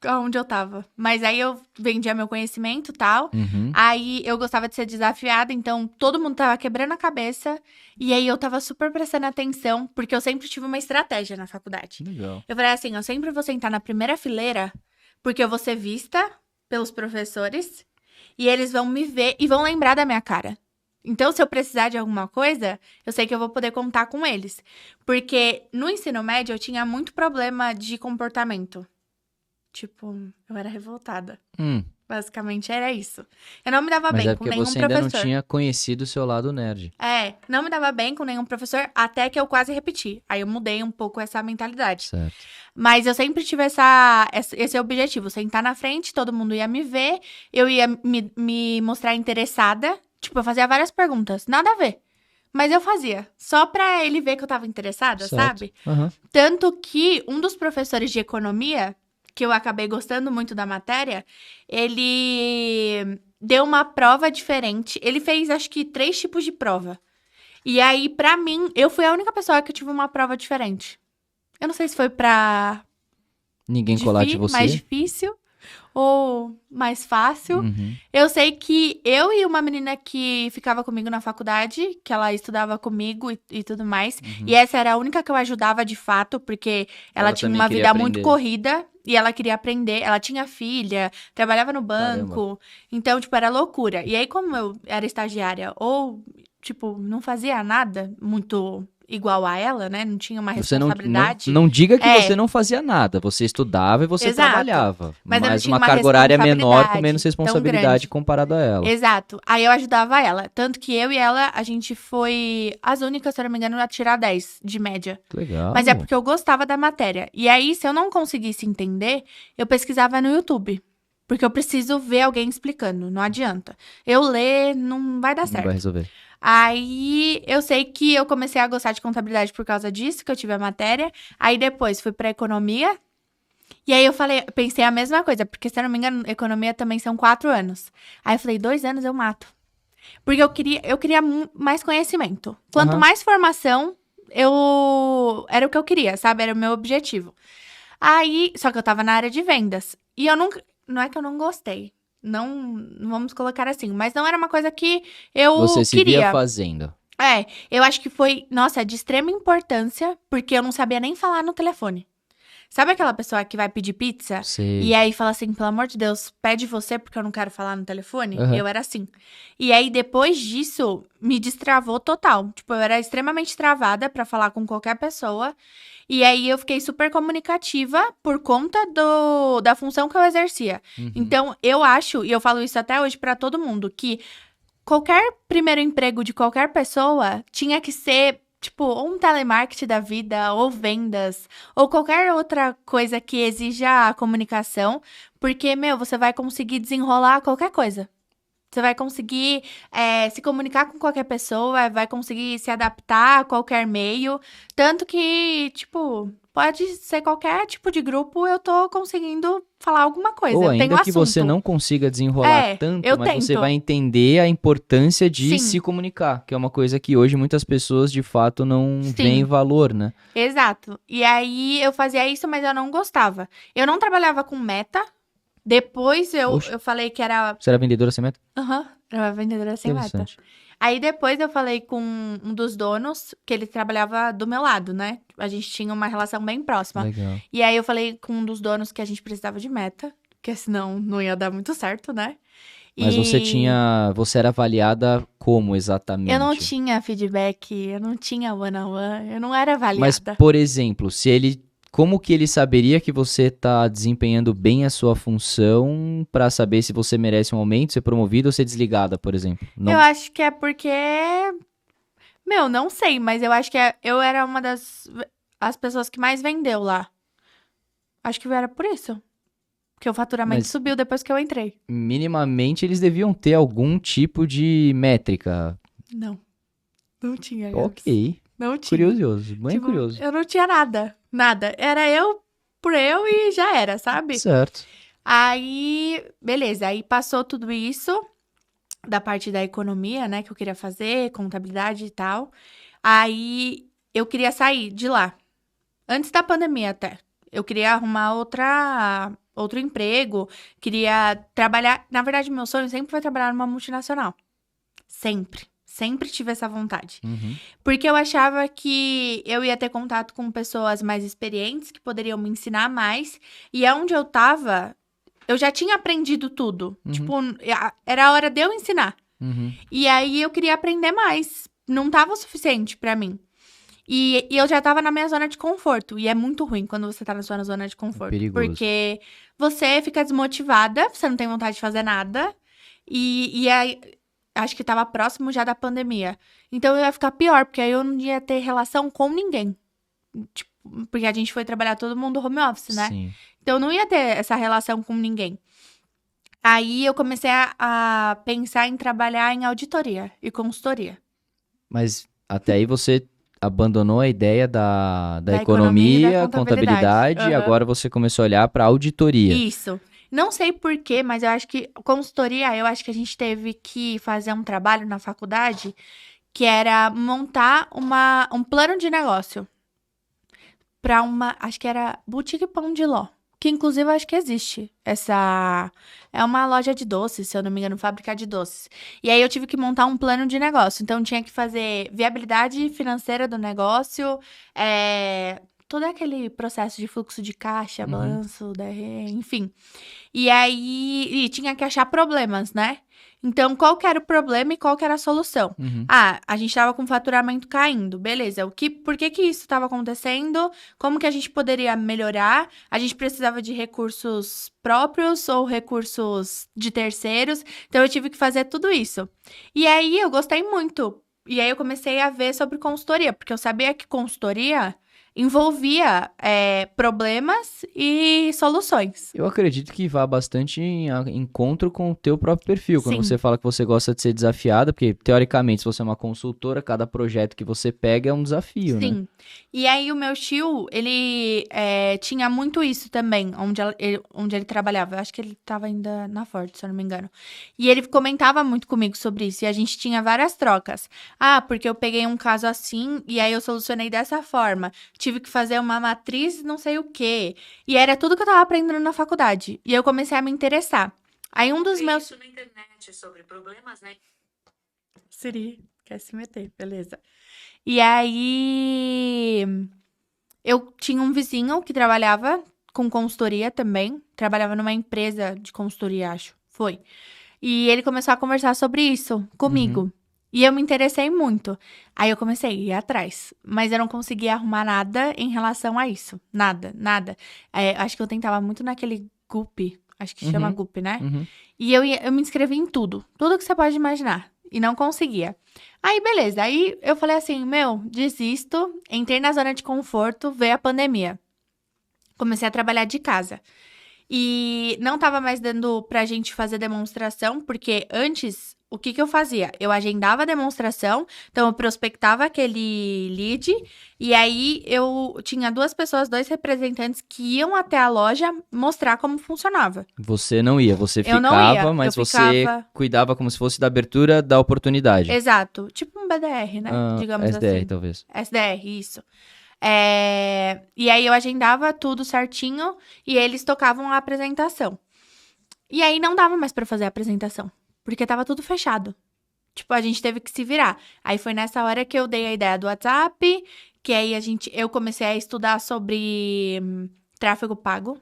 onde eu tava. Mas aí eu vendia meu conhecimento e tal. Aí eu gostava de ser desafiada, então todo mundo tava quebrando a cabeça. E aí eu tava super prestando atenção, porque eu sempre tive uma estratégia na faculdade. Legal. Eu falei assim, eu sempre vou sentar na primeira fileira, porque eu vou ser vista pelos professores e eles vão me ver e vão lembrar da minha cara. Então, se eu precisar de alguma coisa, eu sei que eu vou poder contar com eles. Porque no ensino médio eu tinha muito problema de comportamento. Tipo, eu era revoltada. Basicamente era isso. Eu não me dava Mas bem é com porque nenhum você professor. ainda não tinha conhecido o seu lado nerd. Não me dava bem com nenhum professor, até que eu quase repeti. Aí eu mudei um pouco essa mentalidade. Certo. Mas eu sempre tive esse objetivo, sentar na frente, todo mundo ia me ver, eu ia me mostrar interessada. Tipo, eu fazia várias perguntas, nada a ver. Mas eu fazia, só pra ele ver que eu tava interessada, Certo. sabe? Tanto que um dos professores de economia, que eu acabei gostando muito da matéria, ele deu uma prova diferente. Ele fez, acho que, 3 tipos de prova. E aí, pra mim, eu fui a única pessoa que tive uma prova diferente. Eu não sei se foi pra... Ninguém colar de você. mais difícil ou mais fácil. Eu sei que eu e uma menina que ficava comigo na faculdade, que ela estudava comigo e tudo mais. E essa era a única que eu ajudava de fato, porque ela tinha também uma queria vida aprender. muito corrida e ela queria aprender. Ela tinha filha, trabalhava no banco. Então, tipo, era loucura. E aí, como eu era estagiária ou, tipo, não fazia nada muito igual a ela, né? Não tinha uma Você responsabilidade. não diga que você não fazia nada. Você estudava e você Exato. trabalhava. Mas eu não tinha uma uma carga horária menor com responsabilidade menos tão responsabilidade grande. comparado a ela. Exato. Aí eu ajudava ela. Tanto que eu e ela, a gente foi as únicas, se eu não me engano, a tirar 10 de média. Legal. Mas é porque eu gostava da matéria. E aí, se eu não conseguisse entender, eu pesquisava no YouTube. Porque eu preciso ver alguém explicando, não adianta. Eu ler, não vai dar Não certo. vai resolver. Aí, eu sei que eu comecei a gostar de contabilidade por causa disso, que eu tive a matéria. Aí, depois, fui pra economia. E aí, pensei a mesma coisa. Porque, se eu não me engano, economia também são 4 anos. Aí, eu falei, 2 anos eu mato. Porque eu queria mais conhecimento. Quanto Aham. mais formação, era o que eu queria, sabe? Era o meu objetivo. Aí, só que eu tava na área de vendas. E eu nunca. Não é que eu não gostei. Não vamos colocar assim. Mas não era uma coisa que Você eu se via queria. fazendo. Eu acho que foi, nossa, de extrema importância, porque eu não sabia nem falar no telefone. Sabe aquela pessoa que vai pedir pizza? E Sei. aí fala assim, pelo amor de Deus, pede você porque eu não quero falar no telefone? Aham. Eu era assim. E aí, depois disso, me destravou total. Tipo, eu era extremamente travada pra falar com qualquer pessoa. E aí, eu fiquei super comunicativa por conta da função que eu exercia. Uhum. Então, eu acho, e eu falo isso até hoje pra todo mundo, que qualquer primeiro emprego de qualquer pessoa tinha que ser, tipo, ou um telemarketing da vida, ou vendas, ou qualquer outra coisa que exija a comunicação, porque, meu, você vai conseguir desenrolar qualquer coisa. Você vai conseguir se comunicar com qualquer pessoa, vai conseguir se adaptar a qualquer meio. Tanto que, tipo, pode ser qualquer tipo de grupo, eu tô conseguindo falar alguma coisa. Ou Eu tenho ainda que você assunto. não consiga desenrolar tanto, Eu mas você tento. vai entender a importância de Sim, se comunicar, que é uma coisa que hoje muitas pessoas de fato não veem sim. valor, né? Exato. E aí eu fazia isso, mas eu não gostava. Eu não trabalhava com meta. Depois eu, Oxe, eu falei que era. você era vendedora sem meta? Aham, era uma vendedora sem meta. Interessante. Aí depois eu falei com um dos donos, que ele trabalhava do meu lado, né? A gente tinha uma relação bem próxima. Legal. E aí eu falei com um dos donos que a gente precisava de meta, porque senão não ia dar muito certo, né? Mas E você era avaliada como eu não exatamente? tinha feedback, eu não tinha one-on-one, eu não era Mas, avaliada. por exemplo, como que ele saberia que você está desempenhando bem a sua função para saber se você merece um aumento, ser promovido ou ser desligada, por exemplo? Eu Não. acho que é porque Meu, não sei, mas eu acho que eu era uma das as pessoas que mais vendeu lá. Acho que era por isso. Porque o faturamento Mas subiu depois que eu entrei. minimamente eles deviam ter algum tipo de métrica. Não, não tinha, Gabs. Ok. Não tinha. Curioso, bem Tipo, curioso. eu não tinha nada. Nada. Era eu por eu e já era, sabe? Certo. Aí, beleza. Aí passou tudo isso da parte da economia, né? Que eu queria fazer, contabilidade e tal. Aí eu queria sair de lá. Antes da pandemia até. Eu queria arrumar outro emprego, queria trabalhar. Na verdade, meu sonho sempre foi trabalhar numa multinacional. Sempre. Sempre tive essa vontade. Uhum. Porque eu achava que eu ia ter contato com pessoas mais experientes, que poderiam me ensinar mais. E aonde eu tava, eu já tinha aprendido tudo. Uhum. Tipo, era a hora de eu ensinar. Uhum. E aí eu queria aprender mais. Não tava o suficiente pra mim. E eu já tava na minha zona de conforto. E é muito ruim quando você tá na sua zona de conforto. Perigoso. Porque você fica desmotivada, você não tem vontade de fazer nada. E aí, acho que tava próximo já da pandemia. Então eu ia ficar pior, porque aí eu não ia ter relação com ninguém. Tipo, porque a gente foi trabalhar todo mundo home office, né? Sim. Então eu não ia ter essa relação com ninguém. Aí eu comecei a pensar em trabalhar em auditoria e consultoria. Mas até aí você abandonou a ideia da Da economia e da economia, contabilidade, e contabilidade. agora você começou a olhar para auditoria. Isso. Não sei por quê, mas eu acho que consultoria, eu acho que a gente teve que fazer um trabalho na faculdade que era montar um plano de negócio para acho que era Boutique Pão de Ló, que inclusive eu acho que existe. Essa é uma loja de doces, se eu não me engano, fábrica de doces. E aí eu tive que montar um plano de negócio. Então tinha que fazer viabilidade financeira do negócio, todo aquele processo de fluxo de caixa, Uhum. balanço, enfim. E aí tinha que achar problemas, né? Então, qual que era o problema e qual que era a solução? Uhum. A gente tava com o faturamento caindo, beleza. Por que que isso estava acontecendo? Como que a gente poderia melhorar? A gente precisava de recursos próprios ou recursos de terceiros. Então, eu tive que fazer tudo isso. E aí, eu gostei muito. E aí, eu comecei a ver sobre consultoria, porque eu sabia que consultoria envolvia problemas e soluções. Eu acredito que vá bastante em encontro com o teu próprio perfil. Quando Sim. você fala que você gosta de ser desafiada, porque, teoricamente, se você é uma consultora, cada projeto que você pega é um desafio, né? Sim. E aí, o meu tio, ele tinha muito isso também, onde ele trabalhava. Eu acho que ele estava ainda na Ford, se eu não me engano. E ele comentava muito comigo sobre isso. E a gente tinha várias trocas. Ah, porque eu peguei um caso assim, e aí eu solucionei dessa forma. Tive que fazer uma matriz não sei o quê. E era tudo que eu tava aprendendo na faculdade. E eu comecei a me interessar. Aí um dos meus... Isso na internet sobre problemas, né? Siri, quer se meter, beleza. E aí, eu tinha um vizinho que trabalhava com consultoria também. Trabalhava numa empresa de consultoria, acho. Foi. E ele começou a conversar sobre isso comigo. E eu me interessei muito. Aí eu comecei a ir atrás. Mas eu não conseguia arrumar nada em relação a isso. Nada, nada. Acho que eu tentava muito naquele Gup. Acho que chama Gup, né? E eu me inscrevi em tudo. Tudo que você pode imaginar. E não conseguia. Aí, beleza. Aí eu falei assim, desisto. Entrei na zona de conforto, veio a pandemia. Comecei a trabalhar de casa. E não tava mais dando pra gente fazer demonstração, porque antes, o que eu fazia? Eu agendava a demonstração, então eu prospectava aquele lead, e aí eu tinha 2 pessoas, 2 representantes que iam até a loja mostrar como funcionava. Você não ia, você Eu não ficava, ia, mas eu você ficava- cuidava como se fosse da abertura da oportunidade. Exato. Tipo um BDR, né? Digamos SDR, assim. talvez. SDR, isso. E aí eu agendava tudo certinho e eles tocavam a apresentação. E aí não dava mais pra fazer a apresentação, porque tava tudo fechado. Tipo, a gente teve que se virar. Aí foi nessa hora que eu dei a ideia do WhatsApp, que aí eu comecei a estudar sobre tráfego pago,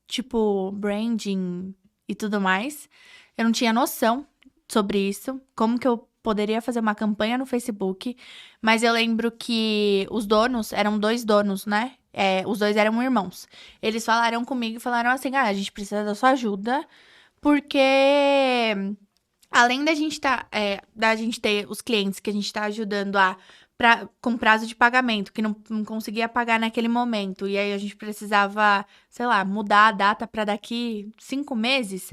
tipo branding e tudo mais. Eu não tinha noção sobre isso, como que eu poderia fazer uma campanha no Facebook, mas eu lembro que os donos, eram 2 donos, né? Os 2 eram irmãos. Eles falaram comigo e falaram assim, a gente precisa da sua ajuda, porque além da gente da gente ter os clientes que a gente tá ajudando com prazo de pagamento, que não conseguia pagar naquele momento, e aí a gente precisava, sei lá, mudar a data para daqui 5 meses,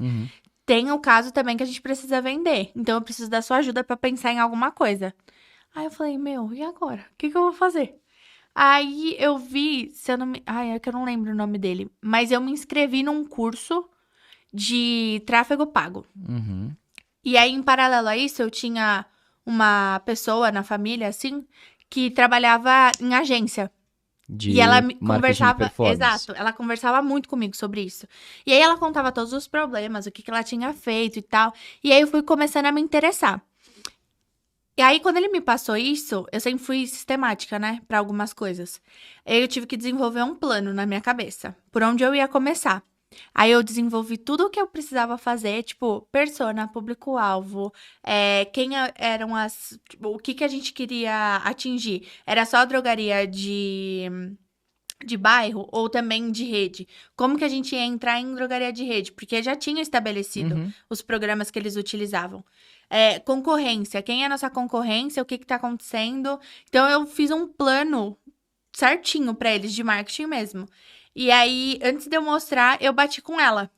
tem o caso também que a gente precisa vender. Então eu preciso da sua ajuda para pensar em alguma coisa. Aí eu falei, e agora? O que eu vou fazer? Aí eu vi, se eu não me... Ai, é que eu não lembro o nome dele. Mas eu me inscrevi num curso de tráfego pago. E aí, em paralelo a isso, eu tinha uma pessoa na família, assim, que trabalhava em agência. De E ela me marketing de conversava, performance. exato, ela conversava muito comigo sobre isso. E aí ela contava todos os problemas, o que ela tinha feito e tal. E aí eu fui começando a me interessar. E aí, quando ele me passou isso, eu sempre fui sistemática, né, para algumas coisas. Aí eu tive que desenvolver um plano na minha cabeça, por onde eu ia começar. Aí eu desenvolvi tudo o que eu precisava fazer, tipo, persona, público-alvo, eram tipo, o que a gente queria atingir. Era só a drogaria de bairro ou também de rede? Como que a gente ia entrar em drogaria de rede? Porque já tinha estabelecido os programas que eles utilizavam. Concorrência, quem é a nossa concorrência, o que tá acontecendo. Então, eu fiz um plano certinho pra eles, de marketing mesmo. E aí, antes de eu mostrar, eu bati com ela.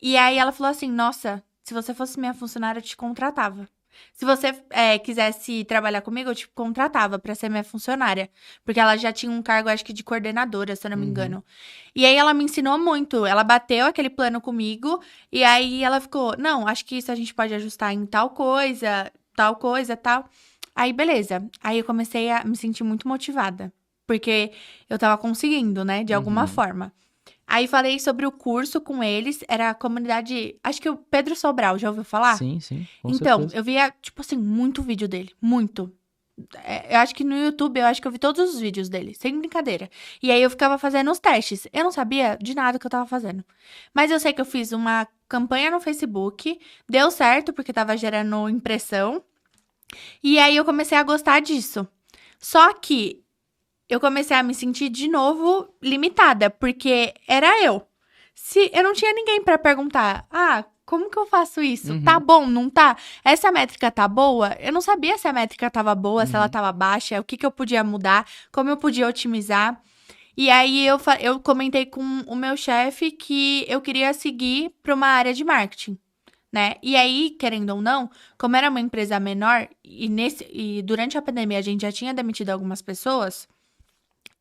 E aí, ela falou assim, nossa, se você fosse minha funcionária, eu te contratava. Se você quisesse trabalhar comigo, eu te contratava pra ser minha funcionária. Porque ela já tinha um cargo, acho que de coordenadora, se eu não me engano. E aí, ela me ensinou muito. Ela bateu aquele plano comigo. E aí, ela ficou, não, acho que isso a gente pode ajustar em tal coisa, tal. Aí, beleza. Aí, eu comecei a me sentir muito motivada. Porque eu tava conseguindo, né? De alguma forma. Aí, falei sobre o curso com eles. Era a comunidade... Acho que o Pedro Sobral, já ouviu falar? Sim, com Então, certeza. eu via, tipo assim, muito vídeo dele. Muito. Eu acho que no YouTube, eu acho que eu vi todos os vídeos dele. Sem brincadeira. E aí, eu ficava fazendo os testes. Eu não sabia de nada que eu tava fazendo. Mas eu sei que eu fiz uma campanha no Facebook. Deu certo, porque tava gerando impressão. E aí, eu comecei a gostar disso. Só que eu comecei a me sentir de novo limitada, porque era eu. Se eu não tinha ninguém pra perguntar, como que eu faço isso? Tá bom, não tá? Essa métrica tá boa? Eu não sabia se a métrica tava boa, se ela tava baixa, o que eu podia mudar, como eu podia otimizar. E aí eu comentei com o meu chefe que eu queria seguir para uma área de marketing, né? E aí, querendo ou não, como era uma empresa menor e durante a pandemia a gente já tinha demitido algumas pessoas,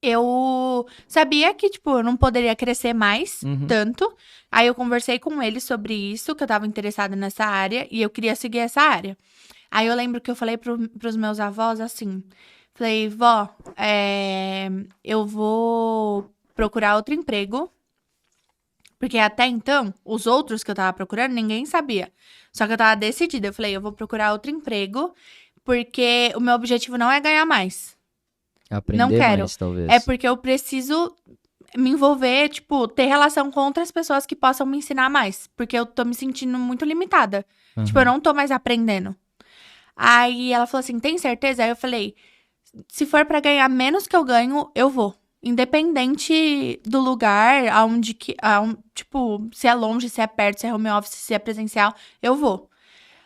eu sabia que, tipo, eu não poderia crescer mais Uhum. tanto. Aí eu conversei com ele sobre isso, que eu tava interessada nessa área e eu queria seguir essa área. Aí eu lembro que eu falei pros meus avós assim, falei, vó, eu vou procurar outro emprego, porque até então, os outros que eu tava procurando, ninguém sabia. Só que eu tava decidida, eu falei, eu vou procurar outro emprego, porque o meu objetivo não é ganhar mais. Não Aprender quero. mais, É talvez. porque eu preciso me envolver, tipo, ter relação com outras pessoas que possam me ensinar mais. Porque eu tô me sentindo muito limitada. Tipo, eu Aham. não tô mais aprendendo. Aí ela falou assim: tem certeza? Aí eu falei: se for pra ganhar menos que eu ganho, eu vou. Independente do lugar, aonde que. Tipo, se é longe, se é perto, se é home office, se é presencial, eu vou.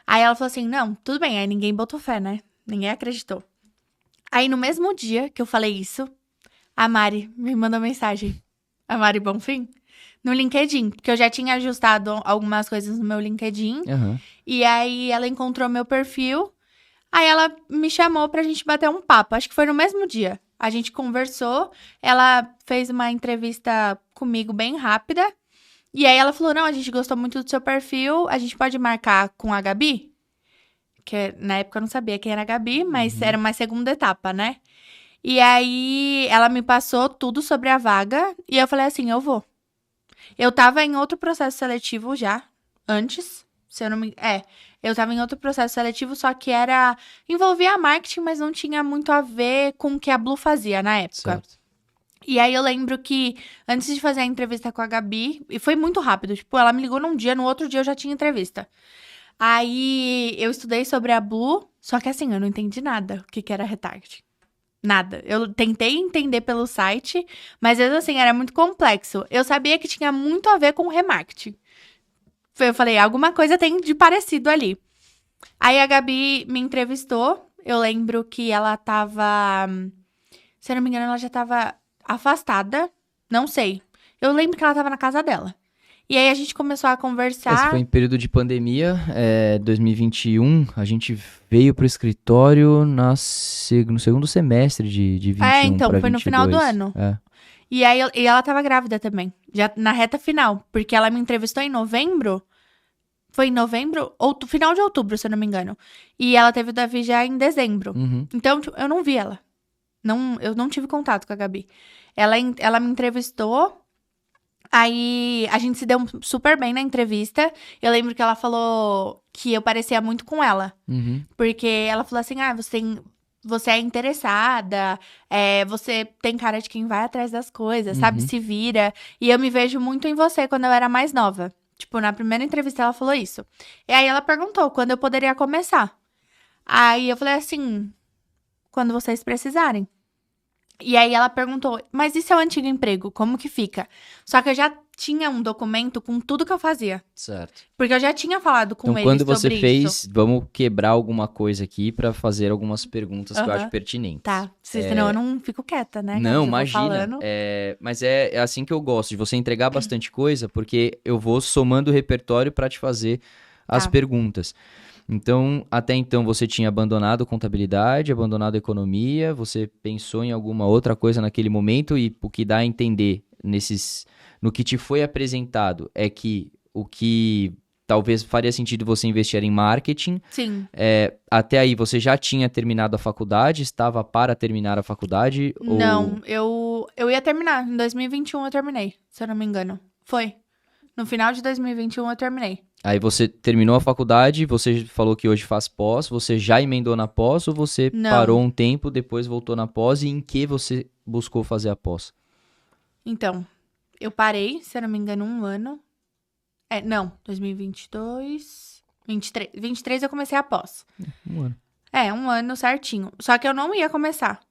Aí ela falou assim: não, tudo bem. Aí ninguém botou fé, né? Ninguém acreditou. Aí no mesmo dia que eu falei isso, a Mari me mandou mensagem. A Mari Bonfim? No LinkedIn, porque eu já tinha ajustado algumas coisas no meu LinkedIn. Aham. E aí ela encontrou meu perfil. Aí ela me chamou pra gente bater um papo. Acho que foi no mesmo dia. A gente conversou. Ela fez uma entrevista comigo bem rápida. E aí ela falou: não, a gente gostou muito do seu perfil. A gente pode marcar com a Gabi? Que na época eu não sabia quem era a Gabi, mas Uhum. era uma segunda etapa, né? E aí ela me passou tudo sobre a vaga e eu falei assim, eu vou. Eu tava em outro processo seletivo já, antes, se eu não me... eu tava em outro processo seletivo, só que envolvia marketing, mas não tinha muito a ver com o que a Blue fazia na época. Certo. E aí eu lembro que antes de fazer a entrevista com a Gabi, e foi muito rápido, tipo, ela me ligou num dia, no outro dia eu já tinha entrevista. Aí eu estudei sobre a Blue, só que assim, eu não entendi nada o que era retargeting. Nada. Eu tentei entender pelo site, mas mesmo assim era muito complexo. Eu sabia que tinha muito a ver com remarketing. Eu falei, alguma coisa tem de parecido ali. Aí a Gabi me entrevistou. Eu lembro que ela tava. Se eu não me engano, ela já tava afastada. Não sei. Eu lembro que ela tava na casa dela. E aí a gente começou a Esse foi conversar. em período de pandemia, 2021. A gente veio pro escritório no segundo semestre de 21 Então, para foi no final do 22. ano. É. E aí e ela tava grávida também. Já na reta final. Porque ela me entrevistou em novembro. Foi em novembro, ou final de outubro, se eu não me engano. E ela teve o Davi já em dezembro. Uhum. Então, tipo, eu não vi ela. Não, eu não tive contato com a Gabi. Ela me entrevistou, aí a gente se deu super bem na entrevista. Eu lembro que ela falou que eu parecia muito com ela. Uhum. Porque ela falou assim, você é interessada, você tem cara de quem vai atrás das coisas, sabe? Uhum. Se vira. E eu me vejo muito em você quando eu era mais nova. Tipo, na primeira entrevista ela falou isso. E aí ela perguntou quando eu poderia começar. Aí eu falei assim, quando vocês precisarem. E aí ela perguntou, mas e seu antigo emprego? Como que fica? Só que eu já tinha um documento com tudo que eu fazia. Certo. Porque eu já tinha falado com Então, ele quando você sobre isso. fez, vamos quebrar alguma coisa aqui para fazer algumas perguntas que eu acho Aham. pertinentes. Tá, senão eu não fico quieta, né? Não, Eu vou imagina. falando. Mas é assim que eu gosto, de você entregar bastante coisa, porque eu vou somando o repertório para te fazer as Tá. perguntas. Então, até então você tinha abandonado contabilidade, abandonado economia, você pensou em alguma outra coisa naquele momento e o que dá a entender no que te foi apresentado é que o que talvez faria sentido você investir em marketing. Sim. Até aí você já tinha terminado a faculdade, estava para terminar a faculdade Não, eu ia terminar. Em 2021 eu terminei, se eu não me engano. Foi. No final de 2021 eu terminei. Aí você terminou a faculdade, você falou que hoje faz pós, você já emendou na pós ou você Não. parou um tempo, depois voltou na pós e em que você buscou fazer a pós? Então, eu parei, se eu não me engano, um ano. Não, 2022, 23. 23 eu comecei a pós. Um ano. Um ano certinho. Só que eu não ia começar.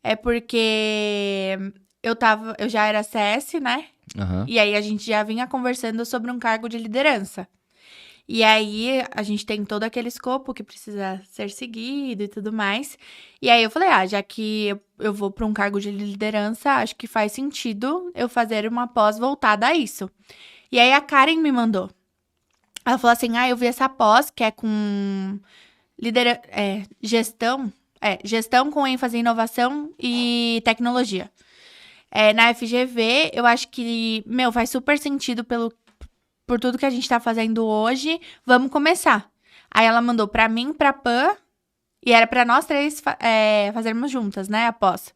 É porque eu já era CS, né? Aham. E aí a gente já vinha conversando sobre um cargo de liderança. E aí, a gente tem todo aquele escopo que precisa ser seguido e tudo mais. E aí, eu falei, já que eu vou para um cargo de liderança, acho que faz sentido eu fazer uma pós voltada a isso. E aí, a Karen me mandou. Ela falou assim, eu vi essa pós, que é com gestão com ênfase em inovação e tecnologia. Na FGV, eu acho que, faz super sentido por tudo que a gente tá fazendo hoje. Vamos começar. Aí ela mandou pra mim, pra Pan, e era pra nós três fazermos juntas, né, após.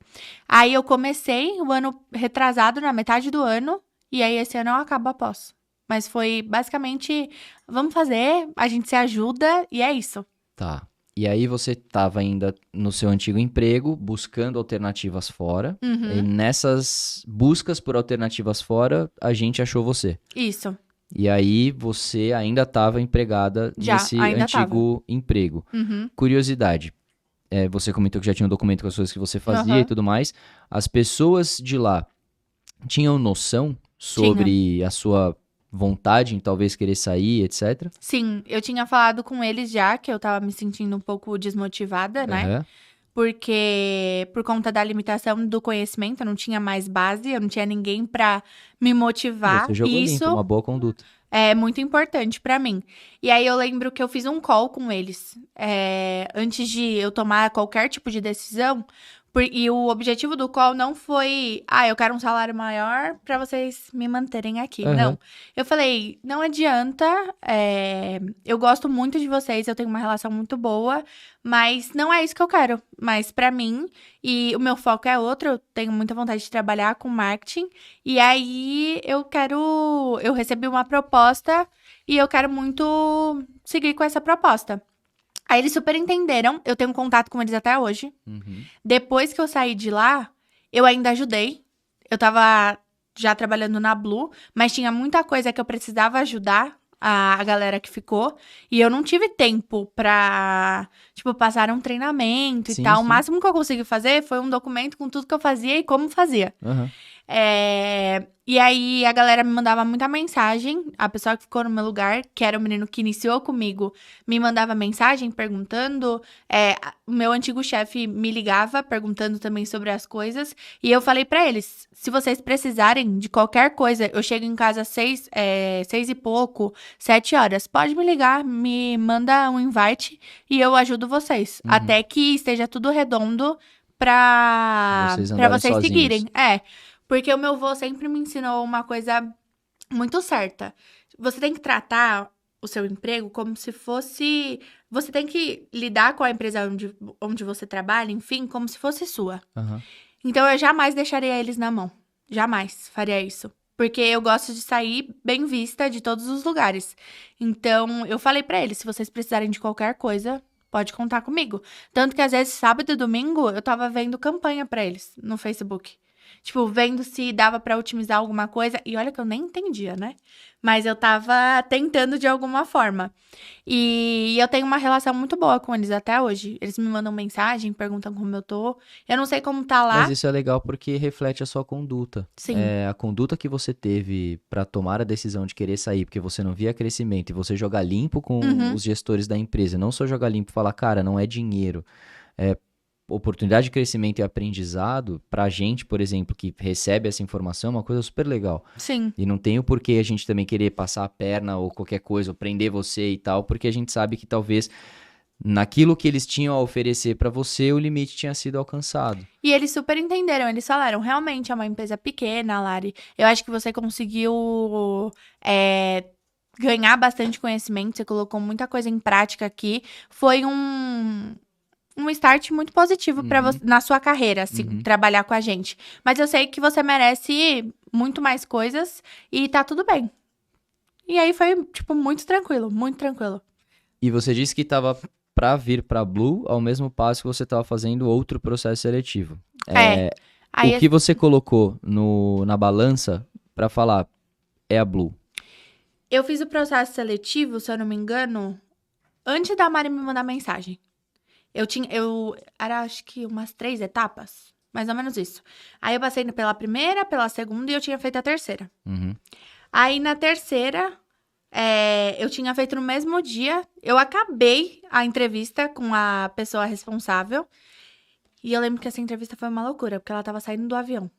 Aí eu comecei o ano retrasado, na metade do ano, e aí esse ano eu acabo após. Mas foi basicamente, vamos fazer, a gente se ajuda, e é isso. Tá. E aí você estava ainda no seu antigo emprego, buscando alternativas fora. E nessas buscas por alternativas fora, a gente achou você. Isso. E aí você ainda estava empregada nesse antigo emprego. Curiosidade. Você comentou que já tinha um documento com as coisas que você fazia e tudo mais. As pessoas de lá tinham noção sobre a sua vontade em talvez querer sair, etc? Sim, eu tinha falado com eles já, que eu tava me sentindo um pouco desmotivada, né? Porque por conta da limitação do conhecimento, eu não tinha mais base, eu não tinha ninguém pra me motivar. Você jogou limpo, uma boa conduta. É muito importante pra mim. E aí eu lembro que eu fiz um call com eles, antes de eu tomar qualquer tipo de decisão. E o objetivo do call não foi, eu quero um salário maior pra vocês me manterem aqui. Não. Eu falei, não adianta, eu gosto muito de vocês, eu tenho uma relação muito boa, mas não é isso que eu quero. Mas pra mim, e o meu foco é outro, eu tenho muita vontade de trabalhar com marketing. E aí eu recebi uma proposta e eu quero muito seguir com essa proposta. Aí eles super entenderam, eu tenho contato com eles até hoje. Depois que eu saí de lá, eu ainda ajudei. Eu tava já trabalhando na Blue, mas tinha muita coisa que eu precisava ajudar a galera que ficou. E eu não tive tempo pra, passar um treinamento e tal. O máximo que eu consegui fazer foi um documento com tudo que eu fazia e como fazia. E aí, a galera me mandava muita mensagem. A pessoa que ficou no meu lugar, que era o menino que iniciou comigo, me mandava mensagem perguntando. O meu antigo chefe me ligava perguntando também sobre as coisas. E eu falei pra eles, se vocês precisarem de qualquer coisa, eu chego em casa às 6 e pouco, 7 horas. Pode me ligar, me manda um invite e eu ajudo vocês. Até que esteja tudo redondo pra vocês seguirem. Porque o meu avô sempre me ensinou uma coisa muito certa. Você tem que tratar o seu emprego como se fosse... Você tem que lidar com a empresa onde você trabalha, enfim, como se fosse sua. Então, eu jamais deixaria eles na mão. Jamais faria isso. Porque eu gosto de sair bem vista de todos os lugares. Então, eu falei pra eles, se vocês precisarem de qualquer coisa, pode contar comigo. Tanto que, às vezes, sábado e domingo, eu tava vendo campanha pra eles no Facebook. Vendo se dava pra otimizar alguma coisa. E olha que eu nem entendia, né? Mas eu tava tentando de alguma forma. E eu tenho uma relação muito boa com eles até hoje. Eles me mandam mensagem, perguntam como eu tô. Eu não sei como tá lá. Mas isso é legal porque reflete a sua conduta. Sim. A conduta que você teve pra tomar a decisão de querer sair, porque você não via crescimento, e você jogar limpo com os gestores da empresa. Não só jogar limpo e falar, cara, não é dinheiro. Oportunidade de crescimento e aprendizado, pra gente, por exemplo, que recebe essa informação, é uma coisa super legal. Sim. E não tem o porquê a gente também querer passar a perna ou qualquer coisa, ou prender você e tal, porque a gente sabe que talvez naquilo que eles tinham a oferecer pra você, o limite tinha sido alcançado. E eles super entenderam, eles falaram, realmente é uma empresa pequena, Lari. Eu acho que você conseguiu ganhar bastante conhecimento, você colocou muita coisa em prática aqui. Foi um start muito positivo pra você, na sua carreira, assim, trabalhar com a gente. Mas eu sei que você merece muito mais coisas e tá tudo bem. E aí foi, muito tranquilo, muito tranquilo. E você disse que tava pra vir pra Blue ao mesmo passo que você tava fazendo outro processo seletivo. O que você colocou na balança pra falar é a Blue? Eu fiz o processo seletivo, se eu não me engano, antes da Mari me mandar mensagem. Era acho que umas 3 etapas, mais ou menos isso. Aí eu passei pela primeira, pela segunda e eu tinha feito a terceira. Aí na terceira, Eu tinha feito no mesmo dia. Eu acabei a entrevista com a pessoa responsável. E eu lembro que essa entrevista foi uma loucura, porque ela tava saindo do avião.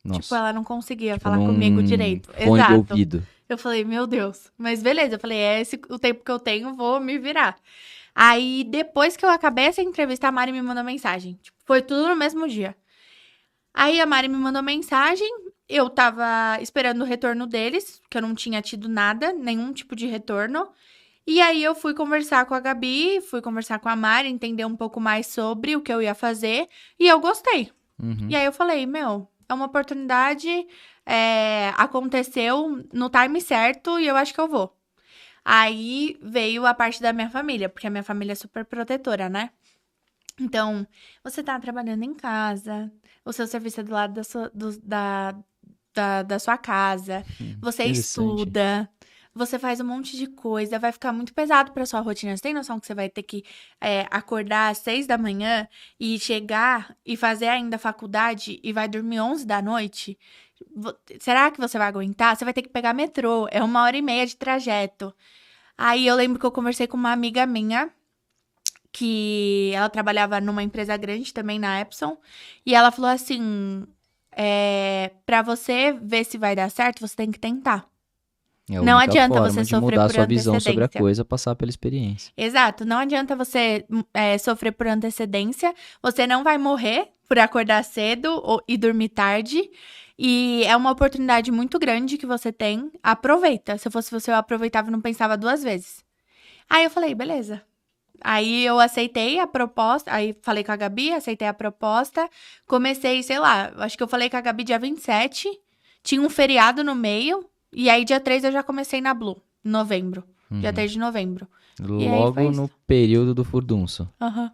Tipo, Nossa. ela não conseguia Tipo, falar num comigo direito. fone de Exato. ouvido. Eu falei, meu Deus. Mas beleza, eu falei, é esse o tempo que eu tenho, vou me virar. Aí, depois que eu acabei essa entrevista, a Mari me mandou mensagem. Tipo, foi tudo no mesmo dia. Aí a Mari me mandou mensagem, eu tava esperando o retorno deles, que eu não tinha tido nada, nenhum tipo de retorno. E aí eu fui conversar com a Gabi, fui conversar com a Mari, entender um pouco mais sobre o que eu ia fazer, e eu gostei. Uhum. E aí eu falei, meu, é uma oportunidade, aconteceu no time certo e eu acho que eu vou. Aí veio a parte da minha família, porque a minha família é super protetora, né? Então, você tá trabalhando em casa, o seu serviço é do lado da sua casa, você Interessante. estuda, você faz um monte de coisa, vai ficar muito pesado pra sua rotina. Você tem noção que você vai ter que acordar às 6 da manhã e chegar e fazer ainda faculdade e vai dormir 11 da noite? Será que você vai aguentar? Você vai ter que pegar metrô, é 1h30 de trajeto. Aí eu lembro que eu conversei com uma amiga minha, que ela trabalhava numa empresa grande também na Epson, e ela falou assim, pra você ver se vai dar certo, você tem que tentar. É a Não única adianta forma você de sofrer mudar a por sua visão sobre a antecedência. coisa, passar pela experiência. Exato, não adianta você sofrer por antecedência, você não vai morrer por acordar cedo e dormir tarde, e é uma oportunidade muito grande que você tem, aproveita. Se eu fosse você, eu aproveitava e não pensava duas vezes. Aí eu falei, beleza. Aí eu aceitei a proposta, aí falei com a Gabi, aceitei a proposta, comecei, sei lá, acho que eu falei com a Gabi dia 27, tinha um feriado no meio, e aí dia 3 eu já comecei na Blue, em novembro, dia 3 de novembro. E aí foi Logo isso. no período do furdunço. Aham.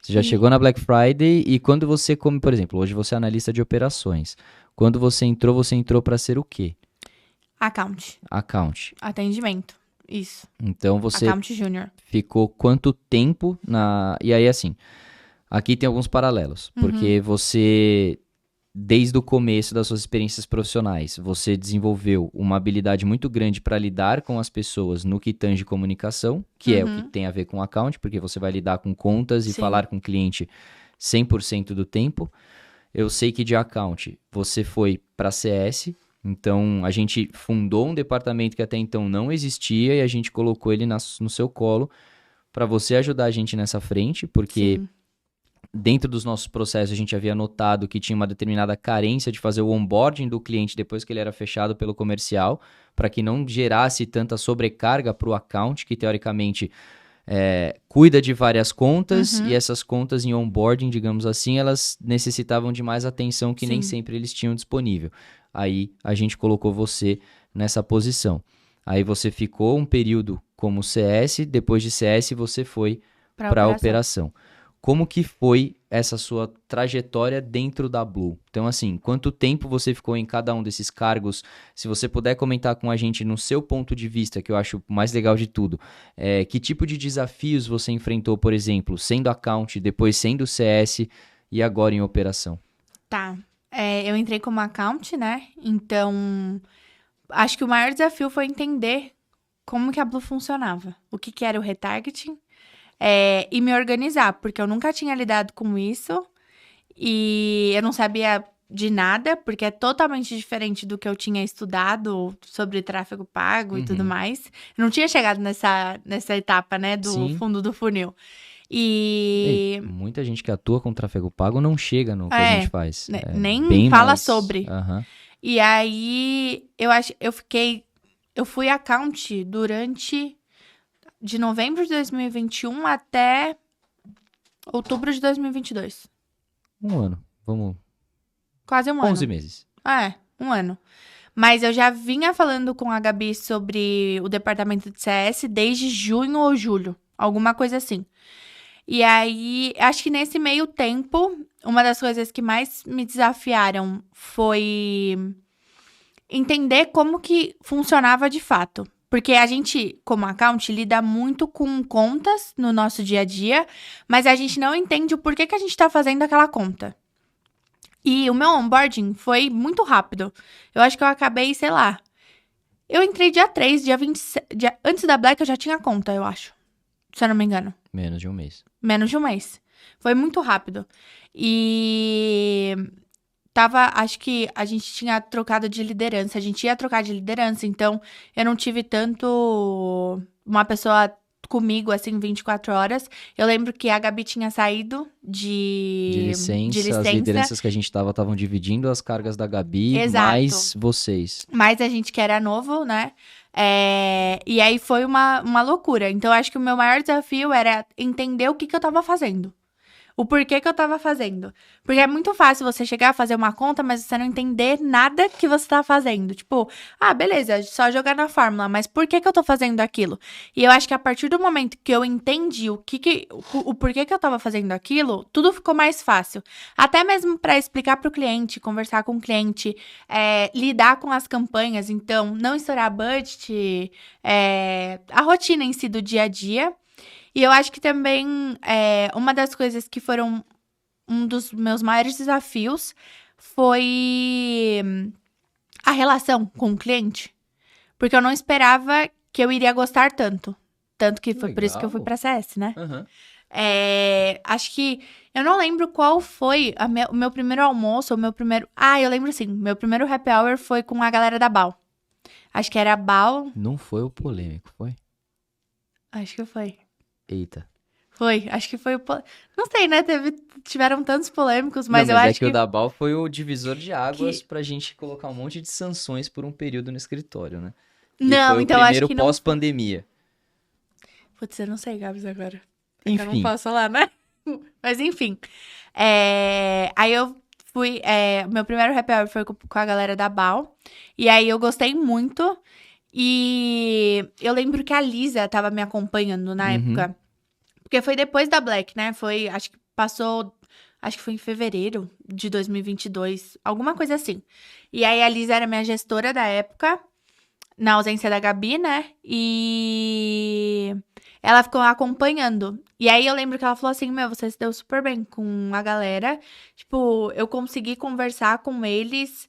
Você já E- chegou na Black Friday e quando você come, por exemplo, hoje você é analista de operações. Quando você entrou para ser o quê? Account, Account. atendimento, isso, Então você Account Júnior. ficou quanto tempo na. E aí, assim, aqui tem alguns paralelos. Porque você, desde o começo das suas experiências profissionais, você desenvolveu uma habilidade muito grande para lidar com as pessoas no que tange comunicação, que é o que tem a ver com account, porque você vai lidar com contas e Sim. falar com o cliente 100% do tempo. Eu sei que de account você foi para CS. Então, a gente fundou um departamento que até então não existia e a gente colocou ele no seu colo para você ajudar a gente nessa frente, porque Sim. dentro dos nossos processos a gente havia notado que tinha uma determinada carência de fazer o onboarding do cliente depois que ele era fechado pelo comercial, para que não gerasse tanta sobrecarga para o account, que teoricamente cuida de várias contas e essas contas em onboarding, digamos assim, elas necessitavam de mais atenção que nem Sim. sempre eles tinham disponível. Aí a gente colocou você nessa posição. Aí você ficou um período como CS, depois de CS você foi para a operação. Como que foi essa sua trajetória dentro da Blue? Então, assim, quanto tempo você ficou em cada um desses cargos? Se você puder comentar com a gente no seu ponto de vista, que eu acho mais legal de tudo, que tipo de desafios você enfrentou, por exemplo, sendo account, depois sendo CS e agora em operação? Tá. Eu entrei como account, né? Então, acho que o maior desafio foi entender como que a Blue funcionava. O que era o retargeting. E me organizar, porque eu nunca tinha lidado com isso. E eu não sabia de nada, porque é totalmente diferente do que eu tinha estudado sobre tráfego pago e tudo mais. Eu não tinha chegado nessa etapa, né, do Sim. fundo do funil. E muita gente que atua com tráfego pago não chega no que a gente faz. Nem bem fala mais- sobre. Aham. E aí, eu fui account durante de novembro de 2021 até outubro de 2022. Um ano. Vamos. Quase um ano. 11 meses. Um ano. Mas eu já vinha falando com a Gabi sobre o departamento de CS desde junho ou julho. Alguma coisa assim. E aí, acho que nesse meio tempo, uma das coisas que mais me desafiaram foi entender como que funcionava de fato. Porque a gente, como account, lida muito com contas no nosso dia a dia, mas a gente não entende o porquê que a gente tá fazendo aquela conta. E o meu onboarding foi muito rápido. Eu acho que eu acabei, sei lá, Eu entrei dia 3, dia 27. Antes da Black eu já tinha conta, eu acho. Se eu não me engano. Menos de um mês. Menos de um mês. Foi muito rápido. E acho que a gente tinha trocado de liderança. A gente ia trocar de liderança, então eu não tive tanto uma pessoa comigo, assim, 24 horas. Eu lembro que a Gabi tinha saído De licença, as lideranças que a gente estavam dividindo as cargas da Gabi, Exato. mais vocês. Mas a gente que era novo, né? E aí foi uma loucura. Então, eu acho que o meu maior desafio era entender o que eu tava fazendo. O porquê que eu tava fazendo. Porque é muito fácil você chegar a fazer uma conta, mas você não entender nada que você tá fazendo. Tipo, beleza, só jogar na fórmula, mas por que eu tô fazendo aquilo? E eu acho que a partir do momento que eu entendi o porquê que eu tava fazendo aquilo, tudo ficou mais fácil. Até mesmo pra explicar pro cliente, conversar com o cliente, lidar com as campanhas. Então, não estourar budget, a rotina em si do dia a dia. E eu acho que também uma das coisas que foram um dos meus maiores desafios foi a relação com o cliente. Porque eu não esperava que eu iria gostar tanto. Tanto que foi por isso que eu fui pra CS, né? Uhum. Acho que... Eu não lembro qual foi o meu primeiro almoço, o meu primeiro... eu lembro sim. Meu primeiro happy hour foi com a galera da BAL. Acho que era a BAL... Não foi o polêmico, foi? Acho que foi. Eita. Foi, acho que foi o... Não sei, né? Tiveram tantos polêmicos, mas eu Mas acho que o da BAL foi o divisor de águas pra gente colocar um monte de sanções por um período no escritório, né? Não, então acho que primeiro pós-pandemia. Putz, eu não sei, Gabs, agora. Enfim. Eu não posso falar, né? Mas enfim. Aí eu fui... meu primeiro happy hour foi com a galera da BAL. E aí eu gostei muito. E eu lembro que a Lisa tava me acompanhando na época. Porque foi depois da Black, né? Acho que passou... Acho que foi em fevereiro de 2022. Alguma coisa assim. E aí a Lisa era minha gestora da época. Na ausência da Gabi, né? E ela ficou acompanhando. E aí eu lembro que ela falou assim: você se deu super bem com a galera. Tipo, eu consegui conversar com eles.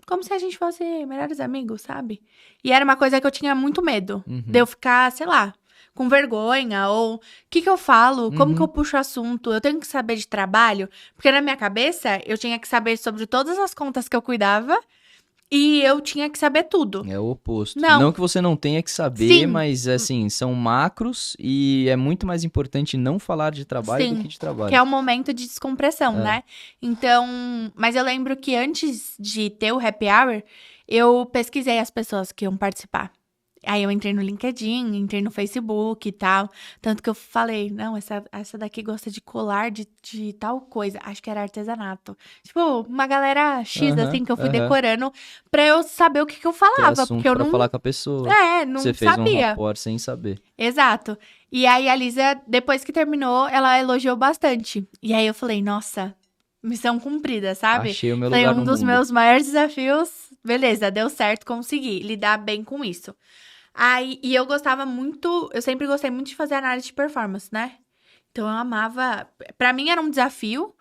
Como se a gente fosse melhores amigos, sabe? E era uma coisa que eu tinha muito medo. De eu ficar, sei lá, com vergonha. Ou o que eu falo? Como que eu puxo o assunto? Eu tenho que saber de trabalho? Porque na minha cabeça, eu tinha que saber sobre todas as contas que eu cuidava. E eu tinha que saber tudo. É o oposto. Não. Não que você não tenha que saber, Sim. mas assim, são macros e é muito mais importante não falar de trabalho Sim, do que de trabalho. que é um momento de descompressão, né? Então, mas eu lembro que antes de ter o happy hour, eu pesquisei as pessoas que iam participar. Aí eu entrei no LinkedIn, entrei no Facebook e tal. Tanto que eu falei, não, essa daqui gosta de colar de tal coisa. Acho que era artesanato. Tipo, uma galera X, assim, que eu fui decorando pra eu saber o que eu falava. Porque eu pra não... falar com a pessoa. não Você fez sabia. um rapport sem saber. Exato. E aí a Lisa, depois que terminou, ela elogiou bastante. E aí eu falei, nossa, missão cumprida, sabe? Achei o meu Foi lugar no um dos mundo. meus maiores desafios. Beleza, deu certo, consegui lidar bem com isso. E eu gostava muito, eu sempre gostei muito de fazer análise de performance, né? Então eu amava, pra mim era um desafio,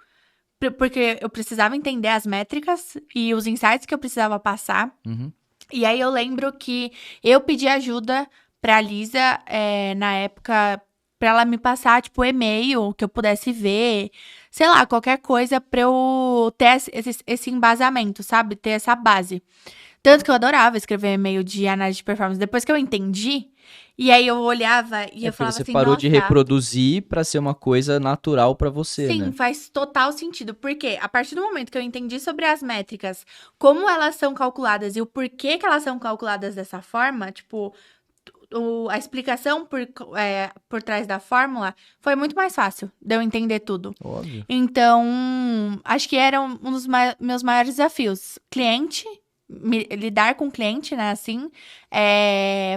porque eu precisava entender as métricas e os insights que eu precisava passar. E aí eu lembro que eu pedi ajuda pra Lisa, na época, pra ela me passar, tipo, e-mail que eu pudesse ver, sei lá, qualquer coisa pra eu ter esse embasamento, sabe? Ter essa base. Tanto que eu adorava escrever e-mail de análise de performance. Depois que eu entendi, e aí eu olhava e eu falava você assim, parou nossa... de reproduzir pra ser uma coisa natural pra você, Sim, né? faz total sentido. Porque a partir do momento que eu entendi sobre as métricas, como elas são calculadas e o porquê que elas são calculadas dessa forma, tipo, a explicação por trás da fórmula, foi muito mais fácil de eu entender tudo. Óbvio. Então, acho que era um dos meus maiores desafios. Lidar com o cliente, né, assim,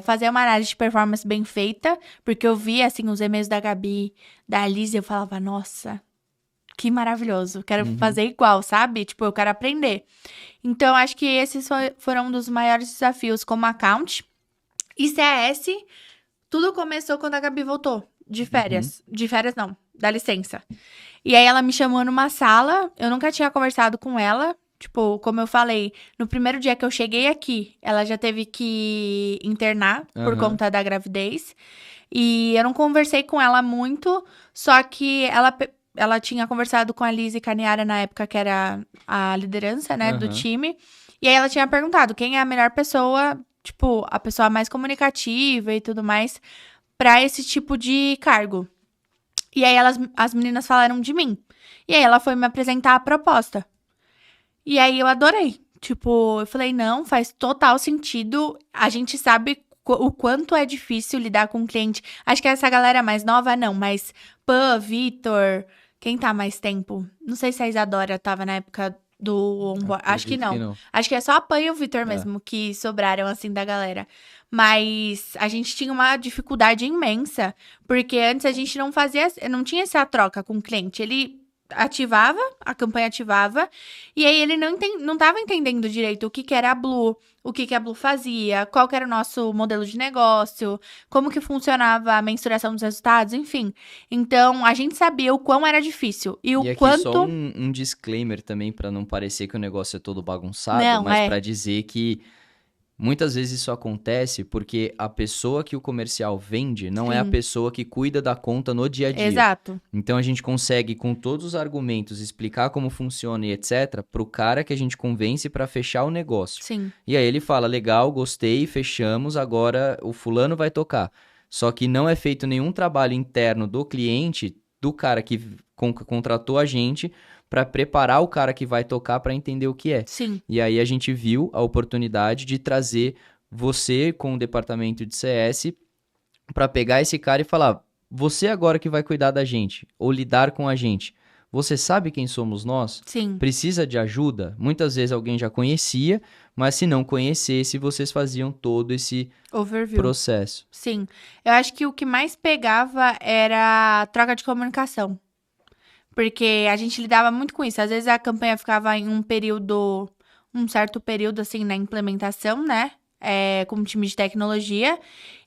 fazer uma análise de performance bem feita, porque eu via, assim, os e-mails da Gabi, da Alice, eu falava, nossa, que maravilhoso, quero fazer igual, sabe? Tipo, eu quero aprender. Então, acho que esses foram um dos maiores desafios como account. E CS, tudo começou quando a Gabi voltou de férias. De férias, não, da licença. E aí, ela me chamou numa sala, eu nunca tinha conversado com ela, Tipo, como eu falei, no primeiro dia que eu cheguei aqui, ela já teve que internar por Aham. conta da gravidez. E eu não conversei com ela muito, só que ela tinha conversado com a Liz e Caniara na época que era a liderança, né, do Aham. time. E aí ela tinha perguntado quem é a melhor pessoa, tipo, a pessoa mais comunicativa e tudo mais, pra esse tipo de cargo. E aí as meninas falaram de mim. E aí ela foi me apresentar a proposta. E aí eu adorei. Tipo, eu falei, não, faz total sentido. A gente sabe o quanto é difícil lidar com o cliente. Acho que essa galera mais nova, não, mas Pan, Vitor, quem tá mais tempo? Não sei se a Isadora tava na época do onboard. Acho que Acredito que não. não. Acho que é só a Pan e o Vitor É. mesmo que sobraram, assim, da galera. Mas a gente tinha uma dificuldade imensa, porque antes a gente não tinha essa troca com o cliente. Ele ativava, a campanha ativava, e aí ele não tava entendendo direito o que que era a Blue, o que que a Blue fazia, qual que era o nosso modelo de negócio, como que funcionava a mensuração dos resultados, enfim. Então, a gente sabia o quão era difícil e o E aqui só quanto... um disclaimer também, pra não parecer que o negócio é todo bagunçado, Não, mas é, pra dizer que muitas vezes isso acontece porque a pessoa que o comercial vende não é a sim, pessoa que cuida da conta no dia a dia. exato, Então a gente consegue, com todos os argumentos, explicar como funciona e etc., pro cara que a gente convence pra fechar o negócio. sim, E aí ele fala: legal, gostei, fechamos, agora o fulano vai tocar. Só que não é feito nenhum trabalho interno do cliente, do cara que contratou a gente, para preparar o cara que vai tocar para entender o que é. sim, E aí a gente viu a oportunidade de trazer você com o departamento de CS para pegar esse cara e falar: você agora que vai cuidar da gente ou lidar com a gente, você sabe quem somos nós? sim, Precisa de ajuda? Muitas vezes alguém já conhecia, mas se não conhecesse, vocês faziam todo esse overview. processo. Sim, eu acho que o que mais pegava era a troca de comunicação. Porque a gente lidava muito com isso. Às vezes a campanha ficava em um certo período, assim, na implementação, né? Com o time de tecnologia.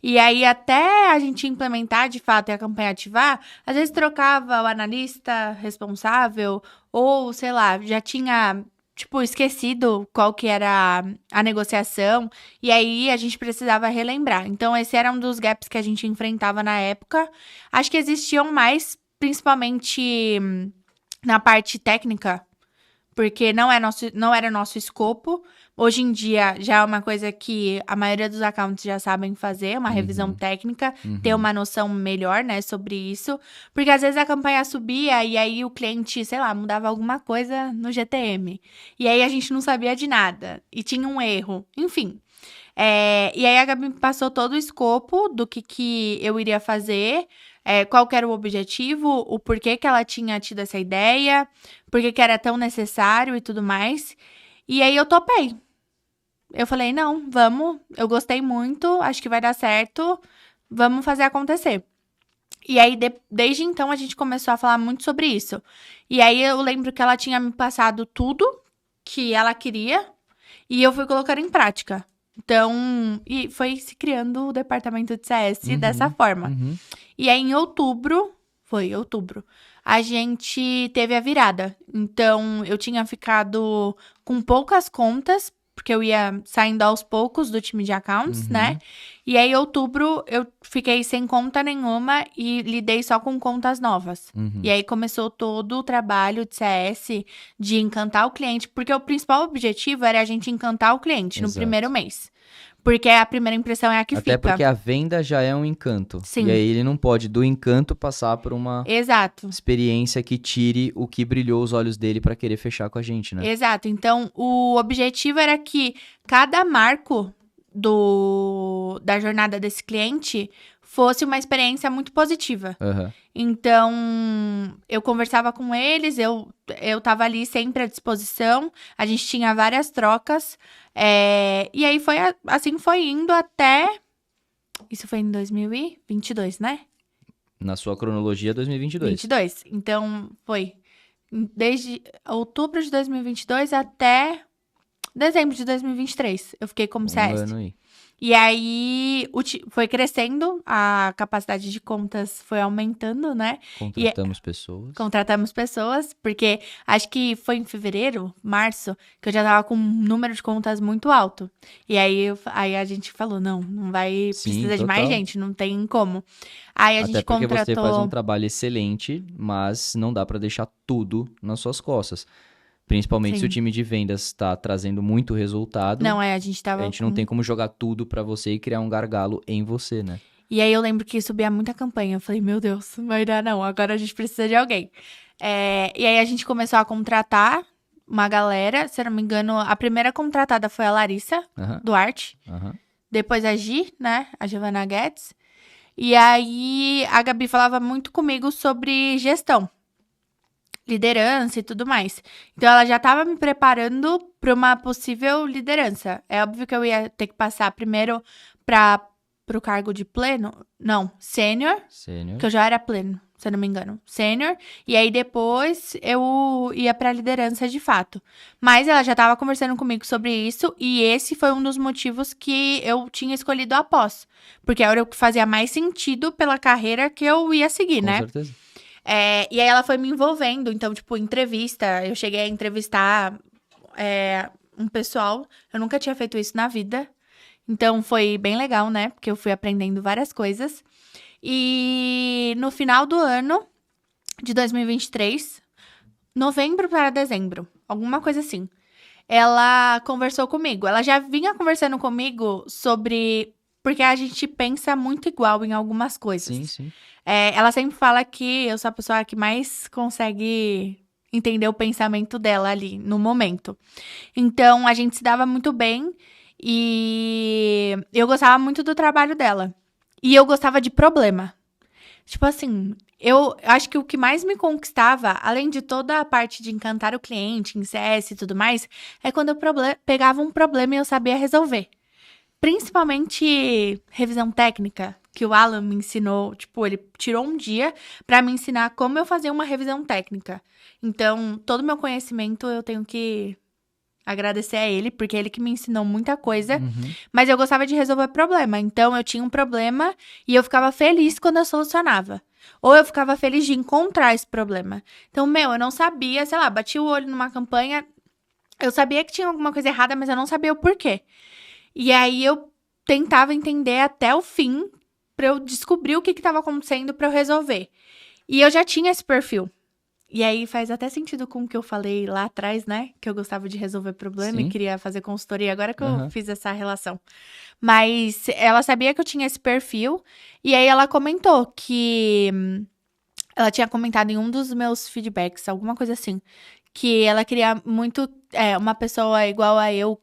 E aí, até a gente implementar de fato e a campanha ativar, às vezes trocava o analista responsável, ou sei lá, já tinha, tipo, esquecido qual que era a negociação. E aí a gente precisava relembrar. Então, esse era um dos gaps que a gente enfrentava na época. Acho que existiam mais, principalmente na parte técnica, porque não era nosso escopo. Hoje em dia já é uma coisa que a maioria dos accounts já sabem fazer, uma revisão técnica, ter uma noção melhor, né, sobre isso. Porque às vezes a campanha subia e aí o cliente, sei lá, mudava alguma coisa no GTM. E aí a gente não sabia de nada. E tinha um erro. Enfim. E aí a Gabi me passou todo o escopo do que eu iria fazer, qual que era o objetivo, o porquê que ela tinha tido essa ideia, porquê que era tão necessário e tudo mais. E aí eu topei. Eu falei, não, vamos, eu gostei muito, acho que vai dar certo, vamos fazer acontecer. E aí, desde então, a gente começou a falar muito sobre isso. E aí, eu lembro que ela tinha me passado tudo que ela queria e eu fui colocando em prática. Então, e foi se criando o departamento de CS dessa forma. Uhum. E aí, em outubro, a gente teve a virada. Então, eu tinha ficado com poucas contas, porque eu ia saindo aos poucos do time de accounts, né? E aí, em outubro, eu fiquei sem conta nenhuma e lidei só com contas novas. E aí, começou todo o trabalho de CS, de encantar o cliente, porque o principal objetivo era a gente encantar o cliente no Exato. primeiro mês. Porque a primeira impressão é a que Até fica. porque a venda já é um encanto. Sim. E aí ele não pode, do encanto, passar por uma Exato. experiência que tire o que brilhou os olhos dele pra querer fechar com a gente, né? Exato. Então, o objetivo era que cada marco da jornada desse cliente fosse uma experiência muito positiva. Aham. Então, eu conversava com eles, eu tava ali sempre à disposição, a gente tinha várias trocas, e aí assim foi indo até... Isso foi em 2022, né? Na sua cronologia, 2022. 22. Então, foi desde outubro de 2022 até dezembro de 2023. Eu fiquei como CS. ano aí. E aí foi crescendo, a capacidade de contas foi aumentando, né? Contratamos pessoas. Porque acho que foi em fevereiro, março, que eu já tava com um número de contas muito alto. E aí a gente falou, não vai Sim, precisar de mais total. gente, não tem como. Aí a Até gente porque você faz um contratou. trabalho excelente, mas não dá pra deixar tudo nas suas costas. Principalmente se o Sim. time de vendas está trazendo muito resultado, Não, a gente a tava gente não com. tem como jogar tudo pra você e criar um gargalo em você, né? E aí eu lembro que subia muita campanha. Eu falei, meu Deus, não vai dar não, agora a gente precisa de alguém. E aí a gente começou a contratar uma galera, se eu não me engano, a primeira contratada foi a Larissa Aham, Duarte, aham. depois a Gi, né, a Giovanna Guedes. E aí a Gabi falava muito comigo sobre gestão, liderança e tudo mais. Então ela já estava me preparando para uma possível liderança. É óbvio que eu ia ter que passar primeiro para o cargo de pleno, não, sênior, Sênior. que eu já era pleno, se eu não me engano, sênior, e aí depois eu ia pra liderança de fato. Mas ela já tava conversando comigo sobre isso, e esse foi um dos motivos que eu tinha escolhido a pós, porque era o que fazia mais sentido pela carreira que eu ia seguir, Com né? certeza. E aí ela foi me envolvendo, então, tipo, entrevista, eu cheguei a entrevistar um pessoal, eu nunca tinha feito isso na vida, então foi bem legal, né? Porque eu fui aprendendo várias coisas. E no final do ano de 2023, novembro para dezembro, alguma coisa assim, ela conversou comigo. Ela já vinha conversando comigo sobre. Porque a gente pensa muito igual em algumas coisas. Sim, sim. Ela sempre fala que eu sou a pessoa que mais consegue entender o pensamento dela ali no momento. Então a gente se dava muito bem e eu gostava muito do trabalho dela. E eu gostava de problema. Tipo assim, eu acho que o que mais me conquistava, além de toda a parte de encantar o cliente, em CS e tudo mais, é quando eu pegava um problema e eu sabia resolver. Principalmente revisão técnica, que o Alan me ensinou. Tipo, ele tirou um dia pra me ensinar como eu fazia uma revisão técnica. Então, todo o meu conhecimento eu tenho que agradecer a ele, porque é ele que me ensinou muita coisa. Uhum. Mas eu gostava de resolver problema. Então, eu tinha um problema e eu ficava feliz quando eu solucionava. Ou eu ficava feliz de encontrar esse problema. Então, eu não sabia, sei lá, bati o olho numa campanha, eu sabia que tinha alguma coisa errada, mas eu não sabia o porquê. E aí, eu tentava entender até o fim pra eu descobrir o que estava acontecendo pra eu resolver. E eu já tinha esse perfil. E aí faz até sentido com o que eu falei lá atrás, né? Que eu gostava de resolver problema Sim. e queria fazer consultoria. Agora que eu Aham. fiz essa relação. Mas ela sabia que eu tinha esse perfil. E aí ela comentou que... ela tinha comentado em um dos meus feedbacks, alguma coisa assim. Que ela queria muito uma pessoa igual a eu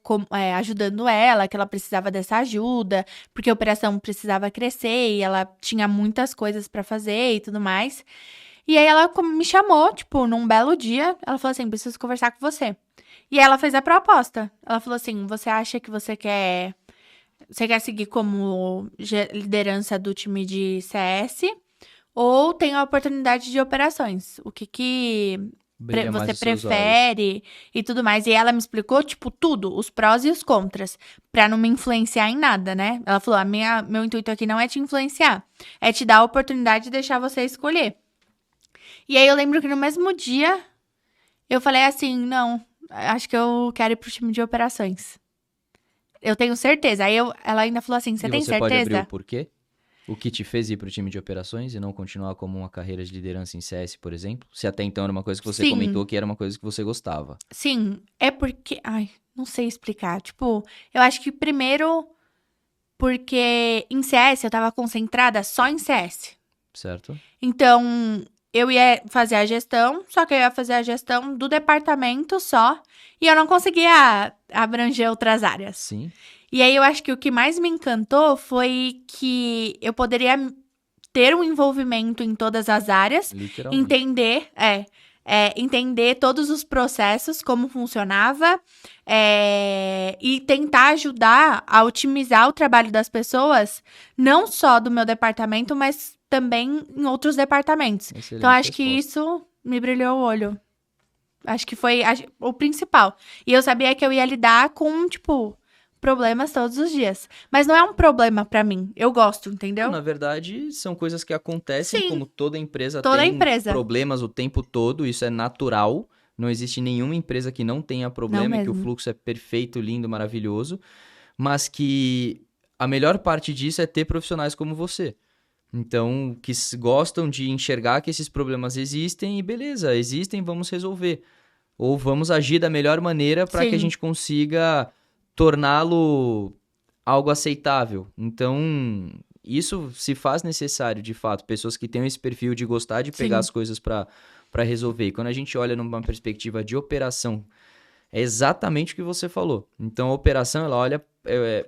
ajudando ela, que ela precisava dessa ajuda, porque a operação precisava crescer e ela tinha muitas coisas pra fazer e tudo mais. E aí ela me chamou, tipo, num belo dia, ela falou assim, preciso conversar com você. E aí ela fez a proposta. Ela falou assim, você acha que você quer seguir como liderança do time de CS ou tem a oportunidade de operações? O que Brilha mais você os seus olhos. prefere e tudo mais. E ela me explicou, tipo, tudo, os prós e os contras, pra não me influenciar em nada, né? Ela falou, meu intuito aqui não é te influenciar, é te dar a oportunidade de deixar você escolher. E aí eu lembro que no mesmo dia eu falei assim, não, acho que eu quero ir pro time de operações. Eu tenho certeza. Aí ela ainda falou assim, você E tem você pode abrir certeza? o porquê? O que te fez ir pro time de operações e não continuar como uma carreira de liderança em CS, por exemplo? Se até então era uma coisa que você Sim. comentou que era uma coisa que você gostava. Sim, é porque... Ai, não sei explicar. Tipo, eu acho que primeiro porque em CS eu tava concentrada só em CS. Certo? Então, eu ia fazer a gestão, só que eu ia fazer a gestão do departamento só. E eu não conseguia abranger outras áreas. Sim. E aí eu acho que o que mais me encantou foi que eu poderia ter um envolvimento em todas as áreas, Literalmente. entender todos os processos, como funcionava, e tentar ajudar a otimizar o trabalho das pessoas, não só do meu departamento, mas também em outros departamentos. Excelente Então, acho que resposta. isso me brilhou o olho. Acho que foi o principal. E eu sabia que eu ia lidar com, tipo, problemas todos os dias. Mas não é um problema pra mim. Eu gosto, entendeu? Na verdade, são coisas que acontecem, Sim. como toda empresa Toda tem empresa. problemas o tempo todo, isso é natural. Não existe nenhuma empresa que não tenha problema e que o mesmo. fluxo é perfeito, lindo, maravilhoso, mas que a melhor parte disso é ter profissionais como você. Então, que gostam de enxergar que esses problemas existem e beleza, existem, vamos resolver. Ou vamos agir da melhor maneira para que a Sim. gente consiga torná-lo algo aceitável. Então, isso se faz necessário, de fato, pessoas que tenham esse perfil de gostar de pegar Sim. as coisas para resolver. E quando a gente olha numa perspectiva de operação, é exatamente o que você falou. Então, a operação, ela olha,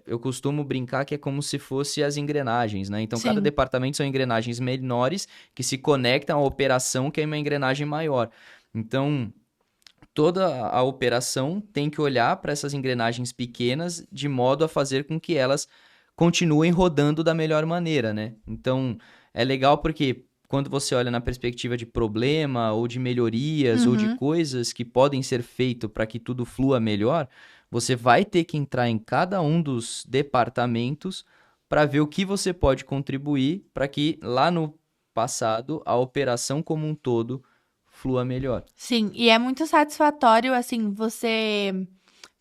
eu costumo brincar que é como se fosse as engrenagens, né? Então, cada Sim. departamento são engrenagens menores que se conectam à operação, que é uma engrenagem maior. Então, toda a operação tem que olhar para essas engrenagens pequenas de modo a fazer com que elas continuem rodando da melhor maneira, né? Então, é legal porque quando você olha na perspectiva de problema ou de melhorias ou de Uhum. coisas que podem ser feitas para que tudo flua melhor, você vai ter que entrar em cada um dos departamentos para ver o que você pode contribuir para que lá no passado a operação como um todo flua melhor. Sim, e é muito satisfatório, assim, você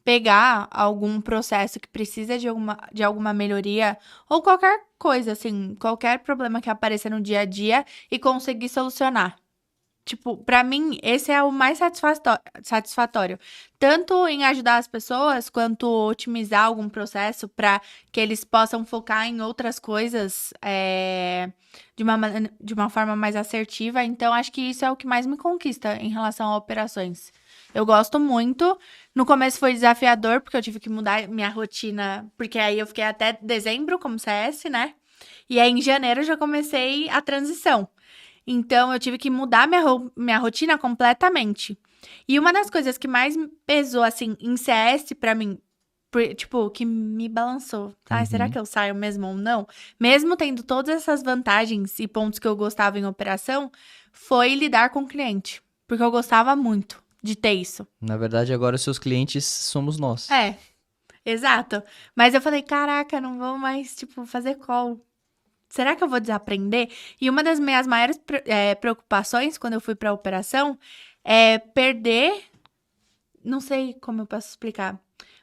pegar algum processo que precisa de alguma melhoria ou qualquer coisa, assim, qualquer problema que apareça no dia a dia e conseguir solucionar. Tipo, pra mim, esse é o mais satisfatório. Tanto em ajudar as pessoas, quanto otimizar algum processo pra que eles possam focar em outras coisas de uma forma mais assertiva. Então, acho que isso é o que mais me conquista em relação a operações. Eu gosto muito. No começo foi desafiador, porque eu tive que mudar minha rotina, porque aí eu fiquei até dezembro como CS, né? E aí em janeiro eu já comecei a transição. Então, eu tive que mudar minha rotina completamente. E uma das coisas que mais me pesou, assim, em CS pra mim, tipo, que me balançou. Ai, será que eu saio mesmo ou não? Mesmo tendo todas essas vantagens e pontos que eu gostava em operação, foi lidar com o cliente. Porque eu gostava muito de ter isso. Na verdade, agora os seus clientes somos nós. É, exato. Mas eu falei, caraca, não vou mais, tipo, fazer call. Será que eu vou desaprender? E uma das minhas maiores preocupações quando eu fui pra operação é perder. Não sei como eu posso explicar.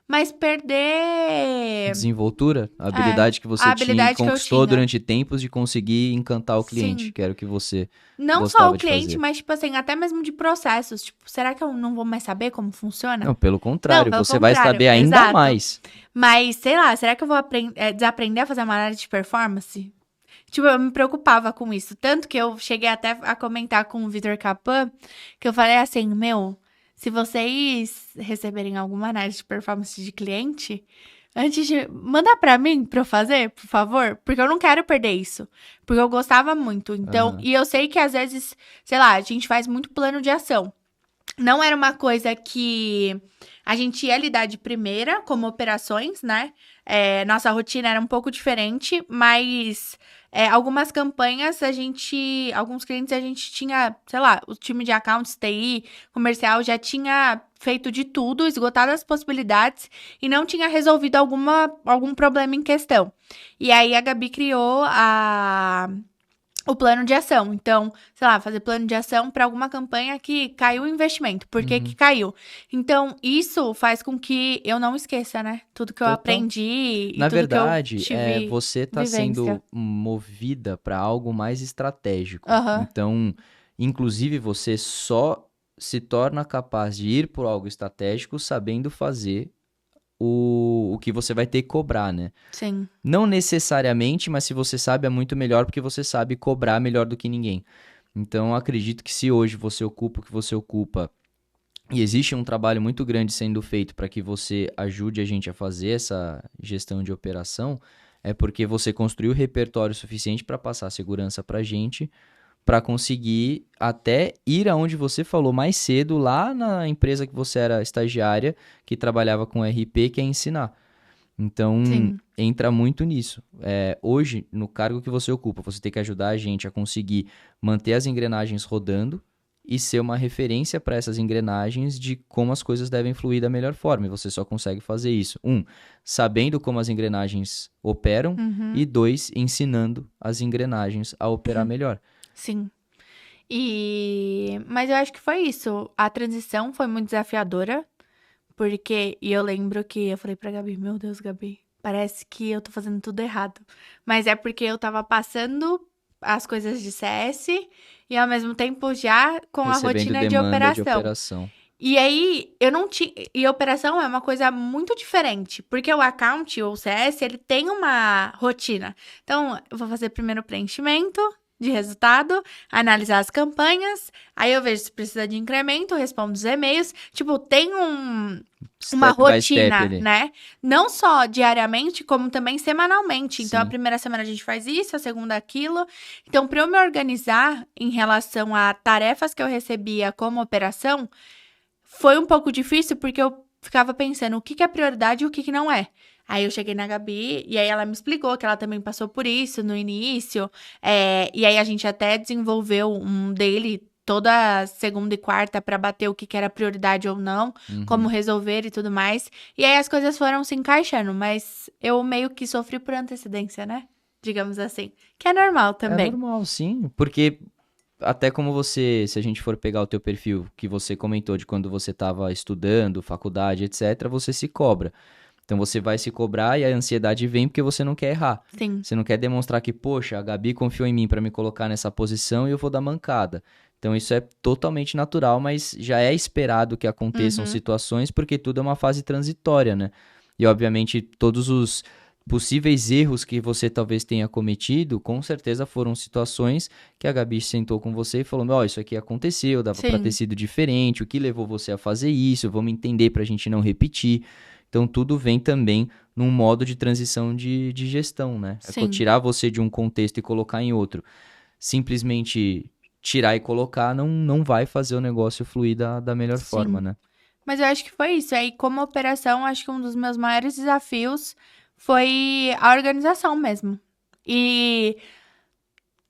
Mas perder. Desenvoltura, a habilidade que A você tinha e habilidade que eu conquistou tinha. durante tempos de conseguir encantar o cliente, Sim. que era o que você Não só gostava o de cliente, fazer. mas, tipo assim, até mesmo de processos. Tipo, será que eu não vou mais saber como funciona? Não, pelo contrário, pelo você vai contrário, saber ainda exato. mais. Mas, sei lá, será que eu vou desaprender a fazer uma análise de performance? Tipo, eu me preocupava com isso. Tanto que eu cheguei até a comentar com o Vitor Capan, que eu falei assim, meu, se vocês receberem alguma análise de performance de cliente, antes de mandar pra mim pra eu fazer, por favor, porque eu não quero perder isso. Porque eu gostava muito. Então, Aham. e eu sei que às vezes, sei lá, a gente faz muito plano de ação. Não era uma coisa que a gente ia lidar de primeira, como operações, né? Nossa rotina era um pouco diferente, mas algumas campanhas alguns clientes a gente tinha, sei lá, o time de accounts, TI, comercial já tinha feito de tudo, esgotado as possibilidades e não tinha resolvido algum problema em questão. E aí a Gabi criou o plano de ação. Então, sei lá, fazer plano de ação para alguma campanha que caiu o investimento. Por que que caiu? Então, isso faz com que eu não esqueça, né? Tudo que eu Total. aprendi e Na tudo que eu verdade, tive você está vivência. sendo movida para algo mais estratégico. Aham. Então, inclusive, você só se torna capaz de ir por algo estratégico sabendo fazer o que você vai ter que cobrar, né? Sim. Não necessariamente, mas se você sabe é muito melhor porque você sabe cobrar melhor do que ninguém. Então, eu acredito que se hoje você ocupa o que você ocupa e existe um trabalho muito grande sendo feito para que você ajude a gente a fazer essa gestão de operação, é porque você construiu repertório suficiente para passar segurança para a gente, para conseguir até ir aonde você falou mais cedo, lá na empresa que você era estagiária, que trabalhava com RP, que é ensinar. Então, Sim. entra muito nisso. Hoje, no cargo que você ocupa, você tem que ajudar a gente a conseguir manter as engrenagens rodando e ser uma referência para essas engrenagens de como as coisas devem fluir da melhor forma. E você só consegue fazer isso, sabendo como as engrenagens operam, e 2, ensinando as engrenagens a operar melhor. Sim. Mas eu acho que foi isso. A transição foi muito desafiadora, porque eu lembro que eu falei pra Gabi, meu Deus, Gabi, parece que eu tô fazendo tudo errado. Mas é porque eu tava passando as coisas de CS e ao mesmo tempo já com a Recebendo rotina de demanda de operação. operação. E aí, eu não tinha. E operação é uma coisa muito diferente, porque o account ou o CS, ele tem uma rotina. Então, eu vou fazer primeiro o preenchimento de resultado, analisar as campanhas, aí eu vejo se precisa de incremento, respondo os e-mails. Tipo, tem uma Step by step rotina, ali. né? Não só diariamente, como também semanalmente. Então, a Sim. primeira semana a gente faz isso, a segunda aquilo. Então, para eu me organizar em relação a tarefas que eu recebia como operação, foi um pouco difícil porque eu ficava pensando o que é prioridade e o que não é. Aí eu cheguei na Gabi e aí ela me explicou que ela também passou por isso no início. E aí a gente até desenvolveu um daily toda segunda e quarta pra bater o que era prioridade ou não, como resolver e tudo mais. E aí as coisas foram se encaixando, mas eu meio que sofri por antecedência, né? Digamos assim. Que é normal também. É normal, sim, porque até como você, se a gente for pegar o teu perfil que você comentou de quando você estava estudando, faculdade, etc., você se cobra. Então você vai se cobrar e a ansiedade vem porque você não quer errar. Sim. Você não quer demonstrar que, poxa, a Gabi confiou em mim para me colocar nessa posição e eu vou dar mancada. Então isso é totalmente natural, mas já é esperado que aconteçam situações porque tudo é uma fase transitória, né? E obviamente todos os possíveis erros que você talvez tenha cometido, com certeza foram situações que a Gabi sentou com você e falou, ó, isso aqui aconteceu, dava para ter Sim. sido diferente, o que levou você a fazer isso, vamos entender pra gente não repetir. Então tudo vem também num modo de transição de gestão, né? Sim. Tirar você de um contexto e colocar em outro. Simplesmente tirar e colocar não vai fazer o negócio fluir da melhor forma, né? Mas eu acho que foi isso. Aí, como operação, acho que um dos meus maiores desafios foi a organização mesmo. E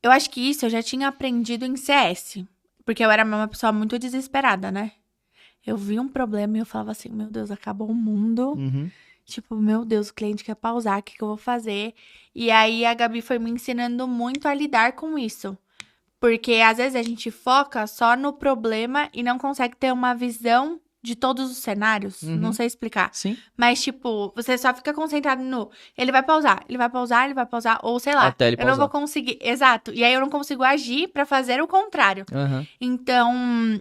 eu acho que isso eu já tinha aprendido em CS. Porque eu era uma pessoa muito desesperada, né? Eu vi um problema e eu falava assim, meu Deus, acabou o mundo. Uhum. Tipo, meu Deus, o cliente quer pausar, o que eu vou fazer? E aí a Gabi foi me ensinando muito a lidar com isso. Porque às vezes a gente foca só no problema e não consegue ter uma visão de todos os cenários. Não sei explicar. Sim. Mas, tipo, você só fica concentrado no ele vai pausar, ele vai pausar, ele vai pausar, ou sei lá, Até ele eu não vou pausar. conseguir. Exato. E aí eu não consigo agir pra fazer o contrário. Aham. Então,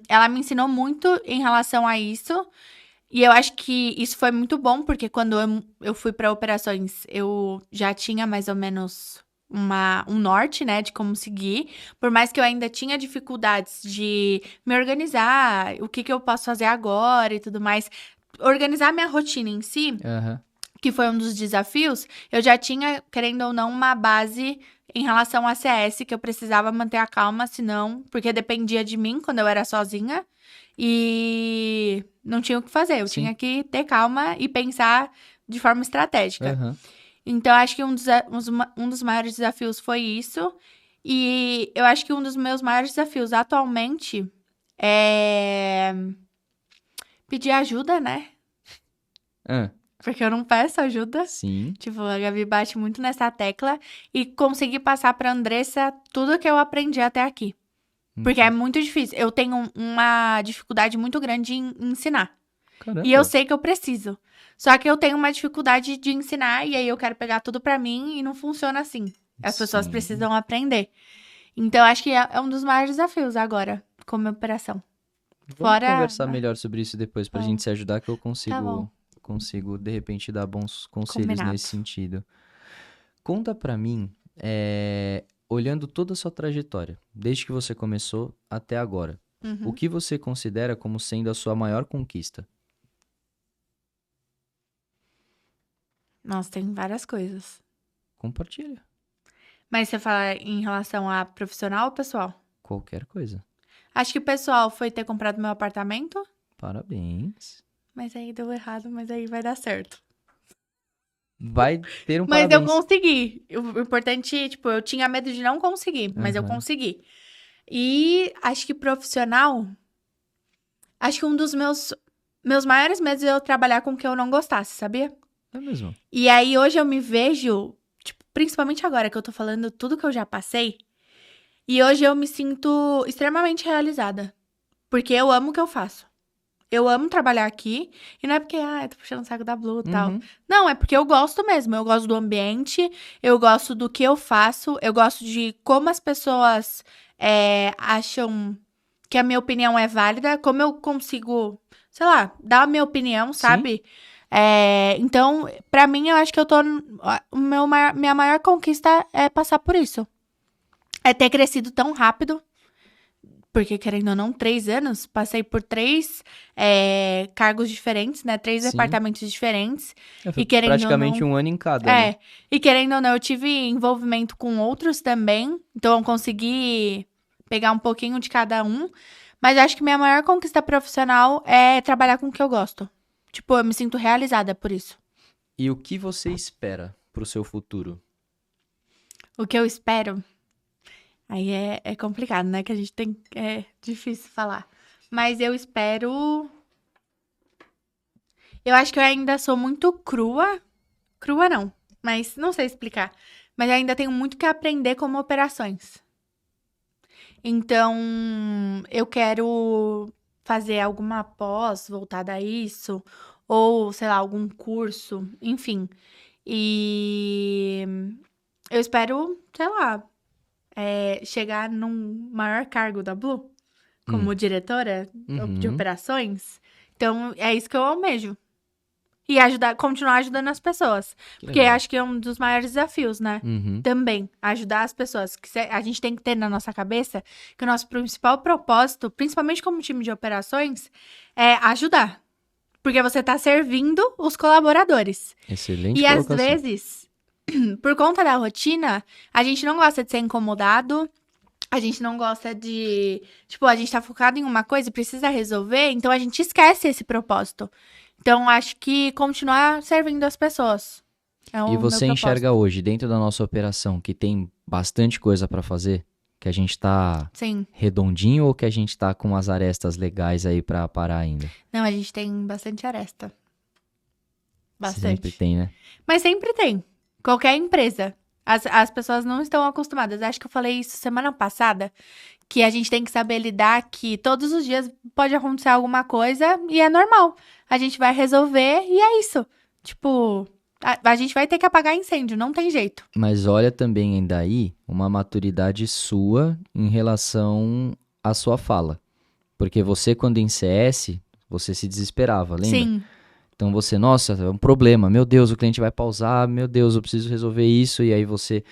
ela me ensinou muito em relação a isso. E eu acho que isso foi muito bom, porque quando eu fui para operações, eu já tinha mais ou menos um norte, né, de como seguir. Por mais que eu ainda tinha dificuldades de me organizar, o que eu posso fazer agora e tudo mais. Organizar minha rotina em si, Aham. que foi um dos desafios, eu já tinha, querendo ou não, uma base em relação a CS, que eu precisava manter a calma, senão, porque dependia de mim quando eu era sozinha e não tinha o que fazer, eu Sim. tinha que ter calma e pensar de forma estratégica. Aham. Então, acho que um dos maiores desafios foi isso, e eu acho que um dos meus maiores desafios atualmente é pedir ajuda, né? Ah, Porque eu não peço ajuda. sim. Tipo, a Gabi bate muito nessa tecla e conseguir passar pra Andressa tudo que eu aprendi até aqui. Porque é muito difícil. Eu tenho uma dificuldade muito grande em ensinar. Caramba. E eu sei que eu preciso. Só que eu tenho uma dificuldade de ensinar e aí eu quero pegar tudo pra mim e não funciona assim. As pessoas Sim. precisam aprender. Então, acho que é um dos maiores desafios agora, como operação. Vamos Fora- conversar melhor sobre isso depois pra Tá gente bom. se ajudar, que eu Tá bom. consigo de repente dar bons conselhos Combinado. nesse sentido. Conta pra mim, olhando toda a sua trajetória, desde que você começou até agora, o que você considera como sendo a sua maior conquista? Nossa, tem várias coisas. Compartilha. Mas você fala em relação a profissional ou pessoal? Qualquer coisa. Acho que o pessoal foi ter comprado meu apartamento, Parabéns. mas aí deu errado, mas aí vai dar certo. Vai ter um Mas parabéns. eu consegui. O importante, tipo, eu tinha medo de não conseguir, mas eu Aham. consegui. E acho que profissional, acho que um dos meus maiores medos é eu trabalhar com o que eu não gostasse, sabia? É mesmo. E aí hoje eu me vejo, tipo, principalmente agora que eu tô falando tudo que eu já passei, e hoje eu me sinto extremamente realizada, porque eu amo o que eu faço. Eu amo trabalhar aqui, e não é porque, eu tô puxando o saco da Blue e tal. Uhum. Não, é porque eu gosto mesmo. Eu gosto do ambiente, eu gosto do que eu faço, eu gosto de como as pessoas acham que a minha opinião é válida, como eu consigo, sei lá, dar a minha opinião, Sim. sabe? Então, pra mim, eu acho que eu tô. Minha maior conquista é passar por isso. É ter crescido tão rápido. Porque, querendo ou não, 3 anos, passei por 3 cargos diferentes, né? 3 Sim. departamentos diferentes. Foi E querendo praticamente ou não, um ano em cada, né? E querendo ou não, eu tive envolvimento com outros também. Então, eu consegui pegar um pouquinho de cada um. Mas acho que minha maior conquista profissional é trabalhar com o que eu gosto. Tipo, eu me sinto realizada por isso. E o que você espera pro seu futuro? O que eu espero... Aí é complicado, né? Que a gente tem... É difícil falar. Mas eu espero... Eu acho que eu ainda sou muito crua. Crua não, mas não sei explicar. Mas eu ainda tenho muito que aprender como operações. Então, eu quero fazer alguma pós voltada a isso. Ou, sei lá, algum curso. Enfim. E eu espero, sei lá, chegar num maior cargo da Blue. Como diretora de Uhum. operações. Então, é isso que eu almejo. E continuar ajudando as pessoas. Que Porque legal. acho que é um dos maiores desafios, né? Uhum. Também, ajudar as pessoas. A gente tem que ter na nossa cabeça que o nosso principal propósito, principalmente como time de operações, é ajudar. Porque você tá servindo os colaboradores. Excelente E às colocação. vezes, por conta da rotina, a gente não gosta de ser incomodado. A gente não gosta de... Tipo, a gente tá focado em uma coisa e precisa resolver, então a gente esquece esse propósito. Então, acho que continuar servindo as pessoas é o E meu você enxerga propósito. hoje, dentro da nossa operação, que tem bastante coisa pra fazer? Que a gente tá Sim. redondinho ou que a gente tá com umas arestas legais aí pra parar ainda? Não, a gente tem bastante aresta. Bastante. Sempre tem, né? Mas sempre tem. Qualquer empresa. As pessoas não estão acostumadas. Acho que eu falei isso semana passada. Que a gente tem que saber lidar que todos os dias pode acontecer alguma coisa e é normal. A gente vai resolver e é isso. Tipo, a gente vai ter que apagar incêndio, não tem jeito. Mas olha também ainda aí uma maturidade sua em relação à sua fala. Porque você, quando em CS, você se desesperava, lembra? Sim, Então você, nossa, é um problema, meu Deus, o cliente vai pausar, meu Deus, eu preciso resolver isso. E aí você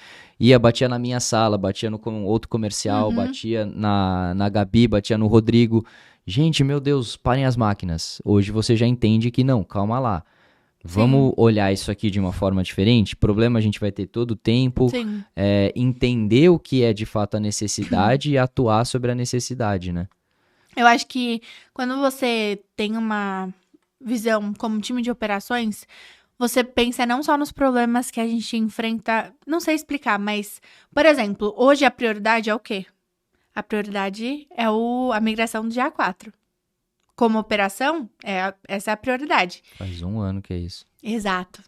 batia na minha sala, batia no outro comercial, batia na Gabi, batia no Rodrigo. Gente, meu Deus, parem as máquinas. Hoje você já entende que não, calma lá. Vamos olhar isso aqui de uma forma diferente? Problema a gente vai ter todo o tempo. sim. Entender o que é de fato a necessidade e atuar sobre a necessidade, né? Eu acho que quando você tem uma visão como time de operações, você pensa não só nos problemas que a gente enfrenta, não sei explicar, mas, por exemplo, hoje a prioridade é o quê? A prioridade é a migração do GA4. Como operação, essa é a prioridade. Faz um ano que é isso. Exato.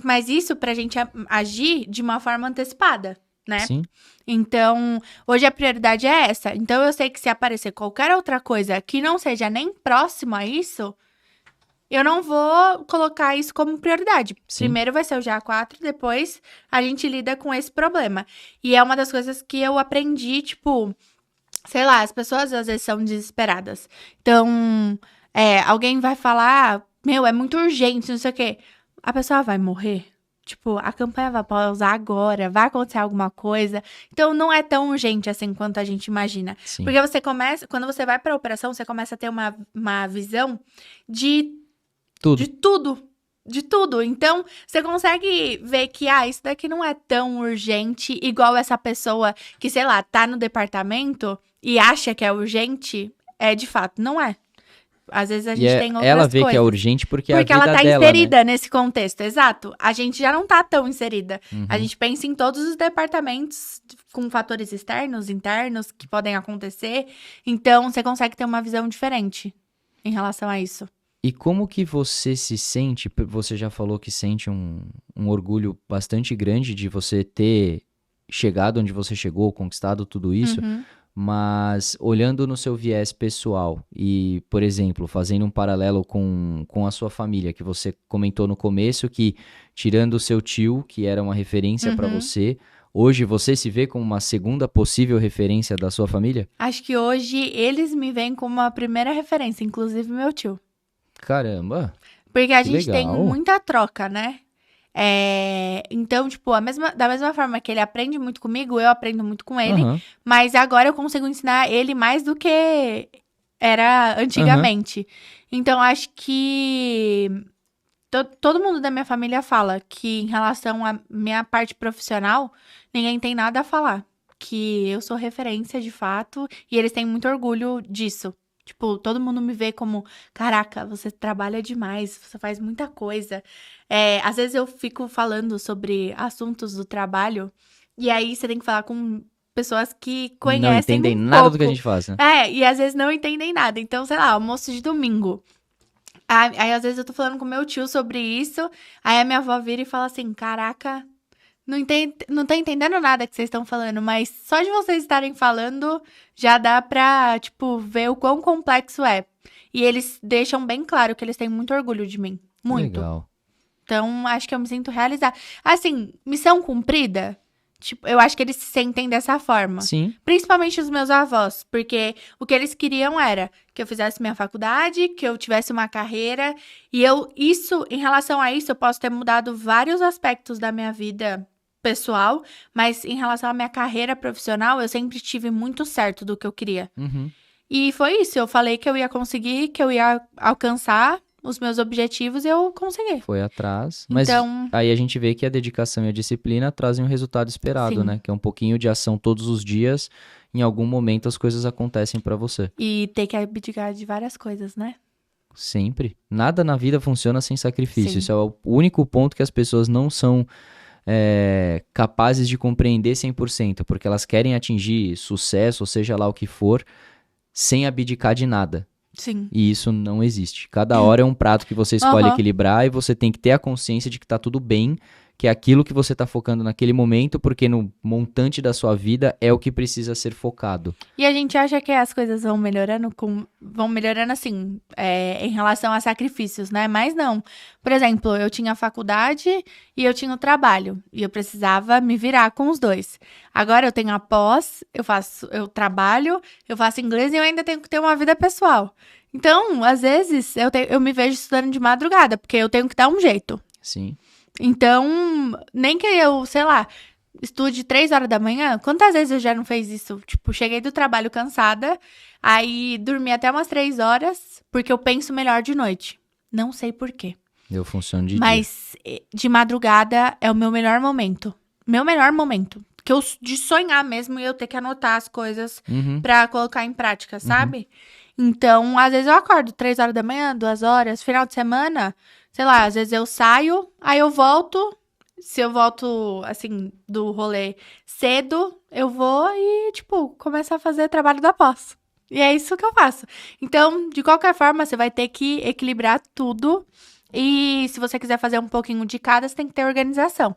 Mas isso pra gente agir de uma forma antecipada, né? Sim. Então, hoje a prioridade é essa. Então, eu sei que se aparecer qualquer outra coisa que não seja nem próximo a isso, eu não vou colocar isso como prioridade. Sim. Primeiro vai ser o GA4, depois a gente lida com esse problema. E é uma das coisas que eu aprendi, tipo, sei lá, as pessoas às vezes são desesperadas. Então, alguém vai falar, meu, é muito urgente, não sei o quê. A pessoa vai morrer. Tipo, a campanha vai pausar agora, vai acontecer alguma coisa. Então, não é tão urgente assim quanto a gente imagina. Sim. Porque quando você vai pra operação, você começa a ter uma visão de Tudo. de tudo. Então, você consegue ver que, isso daqui não é tão urgente, igual essa pessoa que, sei lá, tá no departamento e acha que é urgente, de fato, não é. Às vezes a E gente tem outras ela vê coisas. que é urgente porque é a Porque vida ela tá dela, inserida nesse contexto, exato. A gente já não tá tão inserida. né? A gente pensa em todos os departamentos com fatores externos, internos, que podem acontecer. Então, você consegue ter uma visão diferente em relação a isso. E como que você se sente? Você já falou que sente um orgulho bastante grande de você ter chegado onde você chegou, conquistado tudo isso, Uhum. mas olhando no seu viés pessoal e, por exemplo, fazendo um paralelo com a sua família, que você comentou no começo que, tirando o seu tio, que era uma referência para Uhum. você, hoje você se vê como uma segunda possível referência da sua família? Acho que hoje eles me veem como a primeira referência, inclusive meu tio. Caramba, Porque a que gente tem legal. muita troca, né? Então, tipo, da mesma forma que ele aprende muito comigo, eu aprendo muito com ele. Aham, Mas agora eu consigo ensinar ele mais do que era antigamente. Então, acho que todo mundo da minha família fala que, em relação à minha parte profissional, ninguém tem nada a falar. Que eu sou referência de fato e eles têm muito orgulho disso. Tipo, todo mundo me vê como, caraca, você trabalha demais, você faz muita coisa. Às vezes eu fico falando sobre assuntos do trabalho e aí você tem que falar com pessoas que não conhecem entendem um nada do que a pouco. gente faz, né? E às vezes não entendem nada. Então, sei lá, almoço de domingo. Aí às vezes eu tô falando com meu tio sobre isso, aí a minha avó vira e fala assim, caraca, não tô entendendo nada que vocês estão falando, mas só de vocês estarem falando já dá pra, tipo, ver o quão complexo é. E eles deixam bem claro que eles têm muito orgulho de mim. Muito. Legal. Então, acho que eu me sinto realizada. Assim, missão cumprida, tipo, eu acho que eles se sentem dessa forma. Sim, Principalmente os meus avós, porque o que eles queriam era que eu fizesse minha faculdade, que eu tivesse uma carreira, e em relação a isso, eu posso ter mudado vários aspectos da minha vida pessoal, mas em relação à minha carreira profissional, eu sempre tive muito certo do que eu queria. uhum. E foi isso, eu falei que eu ia conseguir, que eu ia alcançar os meus objetivos e eu consegui. Foi atrás. Mas Então, aí a gente vê que a dedicação e a disciplina trazem um resultado esperado, Sim. né? Que é um pouquinho de ação todos os dias. Em algum momento as coisas acontecem pra você. e ter que abdicar de várias coisas, né? Sempre. Nada na vida funciona sem sacrifício. Sim. Isso é o único ponto que as pessoas não são capazes de compreender 100%, porque elas querem atingir sucesso, ou seja lá o que for, sem abdicar de nada. Sim. E isso não existe. Cada hora é um prato que você escolhe Aham. equilibrar e você tem que ter a consciência de que tá tudo bem, que é aquilo que você tá focando naquele momento, porque no montante da sua vida é o que precisa ser focado. E a gente acha que as coisas vão melhorando assim, em relação a sacrifícios, né? Mas não. Por exemplo, eu tinha a faculdade e eu tinha o trabalho. E eu precisava me virar com os dois. Agora eu tenho a pós, eu trabalho, eu faço inglês e eu ainda tenho que ter uma vida pessoal. Então, às vezes, eu me vejo estudando de madrugada, porque eu tenho que dar um jeito. Sim. Então, nem que eu, sei lá, estude 3 horas da manhã. Quantas vezes eu já não fiz isso? Tipo, cheguei do trabalho cansada, aí dormi até umas 3 horas, porque eu penso melhor de noite. Não sei por quê. Eu funciono de dia. Mas de madrugada é o meu melhor momento. Meu melhor momento. De sonhar mesmo e eu ter que anotar as coisas Uhum. pra colocar em prática, sabe? Então, às vezes eu acordo 3 horas da manhã, 2 horas, final de semana, sei lá, às vezes eu saio, aí eu volto. Se eu volto, assim, do rolê cedo, eu vou e, tipo, começo a fazer trabalho da pós. E é isso que eu faço. Então, de qualquer forma, você vai ter que equilibrar tudo. E se você quiser fazer um pouquinho de cada, você tem que ter organização.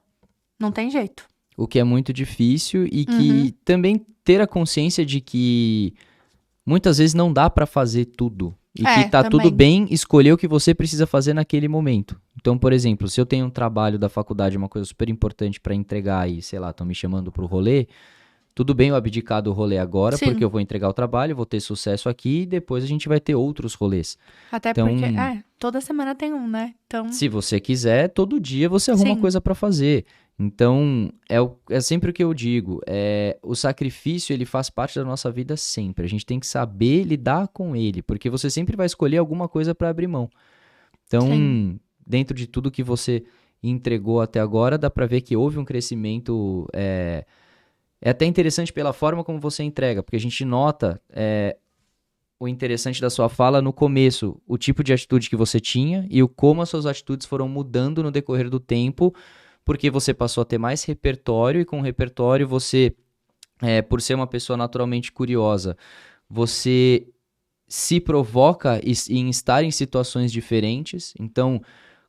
Não tem jeito. O que é muito difícil e que também ter a consciência de que muitas vezes não dá pra fazer tudo. E que tá tudo também. bem escolher o que você precisa fazer naquele momento. Então, por exemplo, se eu tenho um trabalho da faculdade, uma coisa super importante pra entregar e, sei lá, estão me chamando pro rolê, tudo bem eu abdicar do rolê agora, Sim. porque eu vou entregar o trabalho, vou ter sucesso aqui e depois a gente vai ter outros rolês. Até Então- porque, toda semana tem um, né? Então, Se você quiser, todo dia você arruma Sim. coisa pra fazer. Então, é sempre o que eu digo, o sacrifício ele faz parte da nossa vida sempre. A gente tem que saber lidar com ele, porque você sempre vai escolher alguma coisa pra abrir mão. Então, Sim. dentro de tudo que você entregou até agora, dá pra ver que houve um crescimento. É até interessante pela forma como você entrega, porque a gente nota o interessante da sua fala no começo, o tipo de atitude que você tinha e o como as suas atitudes foram mudando no decorrer do tempo, porque você passou a ter mais repertório e com o repertório você, por ser uma pessoa naturalmente curiosa, você se provoca em estar em situações diferentes. Então,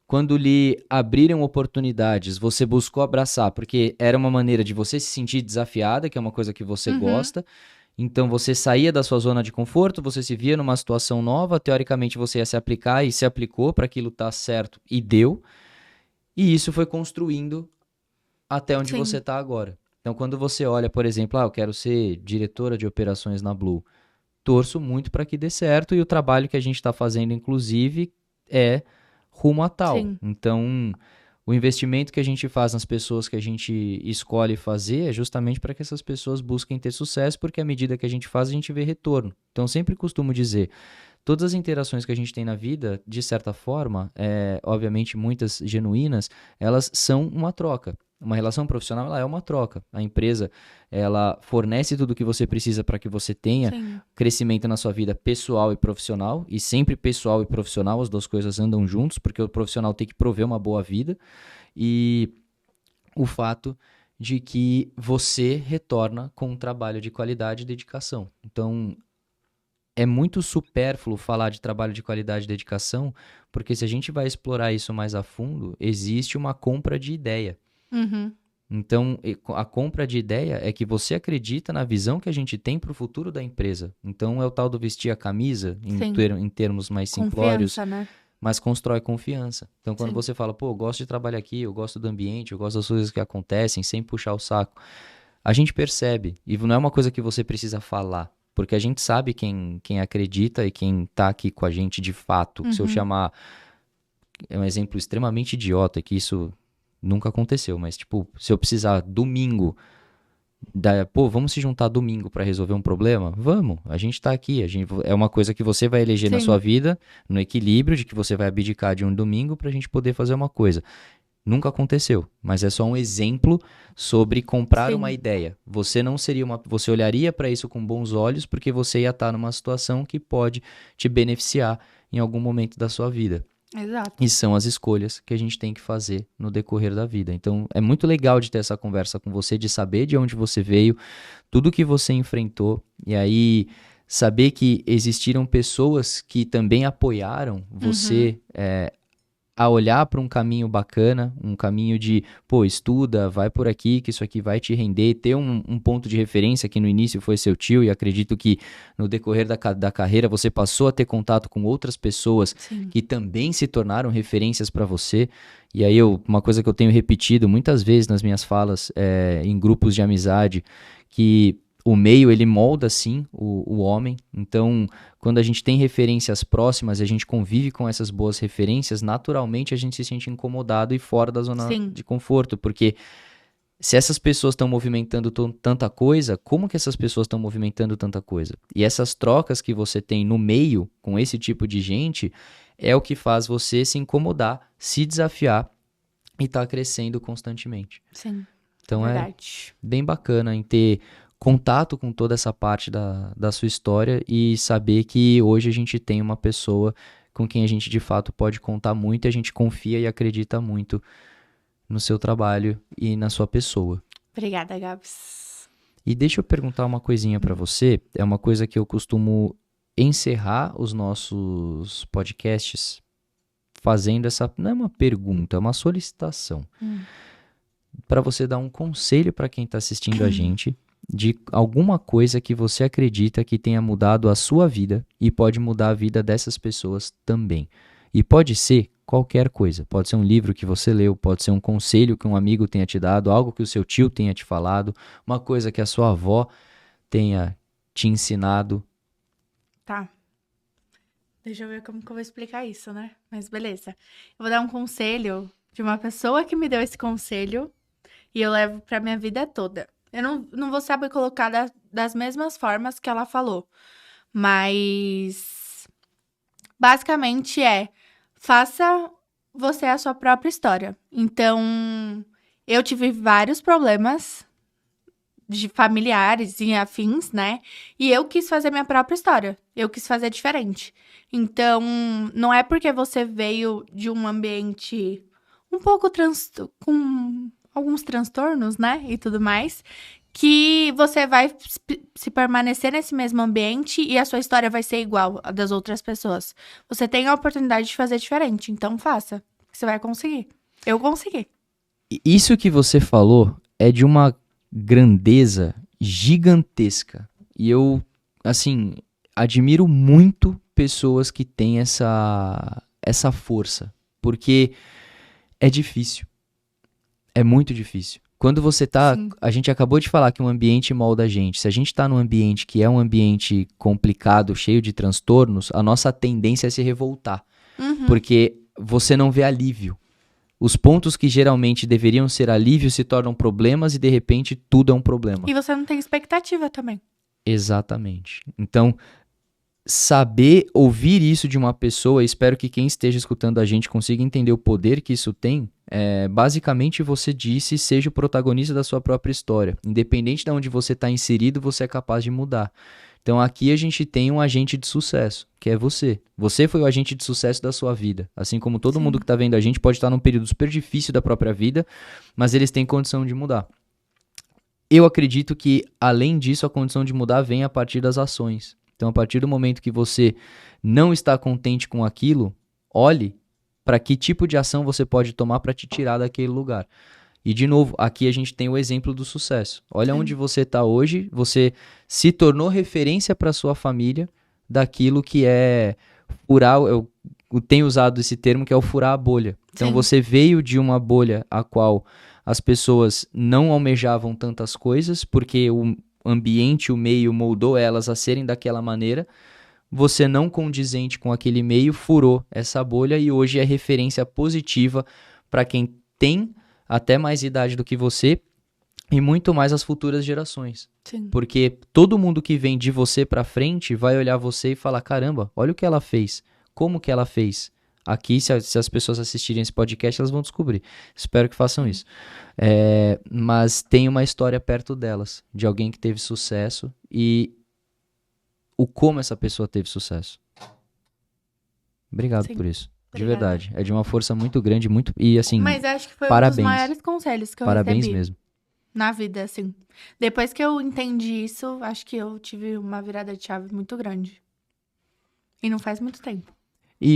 quando lhe abriram oportunidades, você buscou abraçar, porque era uma maneira de você se sentir desafiada, que é uma coisa que você gosta. Então, você saía da sua zona de conforto, você se via numa situação nova, teoricamente você ia se aplicar e se aplicou para aquilo estar certo e deu. E isso foi construindo até onde Sim. você está agora. Então, quando você olha, por exemplo, eu quero ser diretora de operações na Blue, torço muito para que dê certo e o trabalho que a gente está fazendo, inclusive, é rumo a tal. Sim. Então, o investimento que a gente faz nas pessoas que a gente escolhe fazer é justamente para que essas pessoas busquem ter sucesso, porque à medida que a gente faz, a gente vê retorno. Então, eu sempre costumo dizer, todas as interações que a gente tem na vida, de certa forma, obviamente muitas genuínas, elas são uma troca. Uma relação profissional, ela é uma troca. A empresa, ela fornece tudo o que você precisa para que você tenha Sim. crescimento na sua vida pessoal e profissional, e sempre pessoal e profissional, as duas coisas andam juntos, porque o profissional tem que prover uma boa vida, e o fato de que você retorna com um trabalho de qualidade e dedicação. Então, é muito supérfluo falar de trabalho de qualidade e dedicação, porque se a gente vai explorar isso mais a fundo, existe uma compra de ideia. Então, a compra de ideia é que você acredita na visão que a gente tem para o futuro da empresa. Então, é o tal do vestir a camisa, em termos mais simplórios, Confiança, né? mas constrói confiança. Então, quando Sim. você fala, pô, eu gosto de trabalhar aqui, eu gosto do ambiente, eu gosto das coisas que acontecem, sem puxar o saco, a gente percebe. E não é uma coisa que você precisa falar, porque a gente sabe quem acredita e quem tá aqui com a gente de fato. Se eu chamar... É um exemplo extremamente idiota, que isso nunca aconteceu, mas tipo, se eu precisar domingo, vamos se juntar domingo para resolver um problema? Vamos, a gente tá aqui, é uma coisa que você vai eleger na Sim. sua vida, no equilíbrio de que você vai abdicar de um domingo pra gente poder fazer uma coisa. Nunca aconteceu, mas é só um exemplo sobre comprar Sim. uma ideia. Você não seria você olharia para isso com bons olhos porque você ia estar numa situação que pode te beneficiar em algum momento da sua vida. Exato. E são as escolhas que a gente tem que fazer no decorrer da vida. Então, é muito legal de ter essa conversa com você, de saber de onde você veio, tudo que você enfrentou, e aí saber que existiram pessoas que também apoiaram você a olhar para um caminho bacana, um caminho de, pô, estuda, vai por aqui, que isso aqui vai te render, ter um ponto de referência que no início foi seu tio, e acredito que no decorrer da carreira você passou a ter contato com outras pessoas Sim. que também se tornaram referências para você. E aí uma coisa que eu tenho repetido muitas vezes nas minhas falas em grupos de amizade, que o meio, ele molda, sim, o homem. Então, quando a gente tem referências próximas e a gente convive com essas boas referências, naturalmente a gente se sente incomodado e fora da zona Sim. de conforto. Porque se essas pessoas estão movimentando tanta coisa, como que essas pessoas estão movimentando tanta coisa? E essas trocas que você tem no meio com esse tipo de gente é o que faz você se incomodar, se desafiar e estar crescendo constantemente. Sim. Então, Verdade. bem bacana em ter contato com toda essa parte da sua história e saber que hoje a gente tem uma pessoa com quem a gente de fato pode contar muito, e a gente confia e acredita muito no seu trabalho e na sua pessoa. Obrigada, Gabs. E deixa eu perguntar uma coisinha pra você, é uma coisa que eu costumo encerrar os nossos podcasts fazendo essa, não é uma pergunta, é uma solicitação. Para você dar um conselho para quem está assistindo a gente de alguma coisa que você acredita que tenha mudado a sua vida e pode mudar a vida dessas pessoas também. E pode ser qualquer coisa. Pode ser um livro que você leu, pode ser um conselho que um amigo tenha te dado, algo que o seu tio tenha te falado, uma coisa que a sua avó tenha te ensinado. Tá. Deixa eu ver como que eu vou explicar isso, né? Mas beleza. Eu vou dar um conselho de uma pessoa que me deu esse conselho e eu levo pra minha vida toda. Eu não vou saber colocar das mesmas formas que ela falou, mas basicamente faça você a sua própria história. Então, eu tive vários problemas de familiares e afins, né? E eu quis fazer minha própria história. Eu quis fazer diferente. Então, não é porque você veio de um ambiente um pouco com alguns transtornos, né? E tudo mais, que você vai se permanecer nesse mesmo ambiente e a sua história vai ser igual à das outras pessoas. Você tem a oportunidade de fazer diferente, então faça. Você vai conseguir. Eu consegui. Isso que você falou é de uma grandeza gigantesca. E eu, assim, admiro muito pessoas que têm essa força. Porque é difícil. É muito difícil. Quando você tá. Sim. A gente acabou de falar que um ambiente molda a gente. Se a gente tá num ambiente que é um ambiente complicado, cheio de transtornos, a nossa tendência é se revoltar. Uhum. Porque você não vê alívio. Os pontos que geralmente deveriam ser alívio se tornam problemas e de repente tudo é um problema. E você não tem expectativa também. Exatamente. Então, saber ouvir isso de uma pessoa, espero que quem esteja escutando a gente consiga entender o poder que isso tem. Basicamente, você disse, seja o protagonista da sua própria história. Independente de onde você está inserido, você é capaz de mudar. Então, aqui a gente tem um agente de sucesso, que é você. Você foi o agente de sucesso da sua vida. Assim como todo Sim. mundo que está vendo a gente pode estar num período super difícil da própria vida, mas eles têm condição de mudar. Eu acredito que, além disso, a condição de mudar vem a partir das ações. Então, a partir do momento que você não está contente com aquilo, olhe para que tipo de ação você pode tomar para te tirar daquele lugar. E, de novo, aqui a gente tem o exemplo do sucesso. Olha Sim. onde você está hoje, você se tornou referência para sua família daquilo que é furar, eu tenho usado esse termo que é o furar a bolha. Então, Sim. você veio de uma bolha a qual as pessoas não almejavam tantas coisas, porque o ambiente, o meio moldou elas a serem daquela maneira. Você não condizente com aquele meio, furou essa bolha e hoje é referência positiva para quem tem até mais idade do que você e muito mais as futuras gerações. Sim. Porque todo mundo que vem de você para frente vai olhar você e falar, caramba, olha o que ela fez, como que ela fez. Aqui, se as pessoas assistirem esse podcast, elas vão descobrir. Espero que façam isso. Mas tem uma história perto delas, de alguém que teve sucesso e o como essa pessoa teve sucesso. Obrigado Sim. por isso. De Obrigada. verdade. É de uma força muito grande, muito. E assim, Mas acho que foi um parabéns. dos maiores conselhos que eu Parabéns recebi mesmo. na vida, assim. Depois que eu entendi isso, acho que eu tive uma virada de chave muito grande. E não faz muito tempo.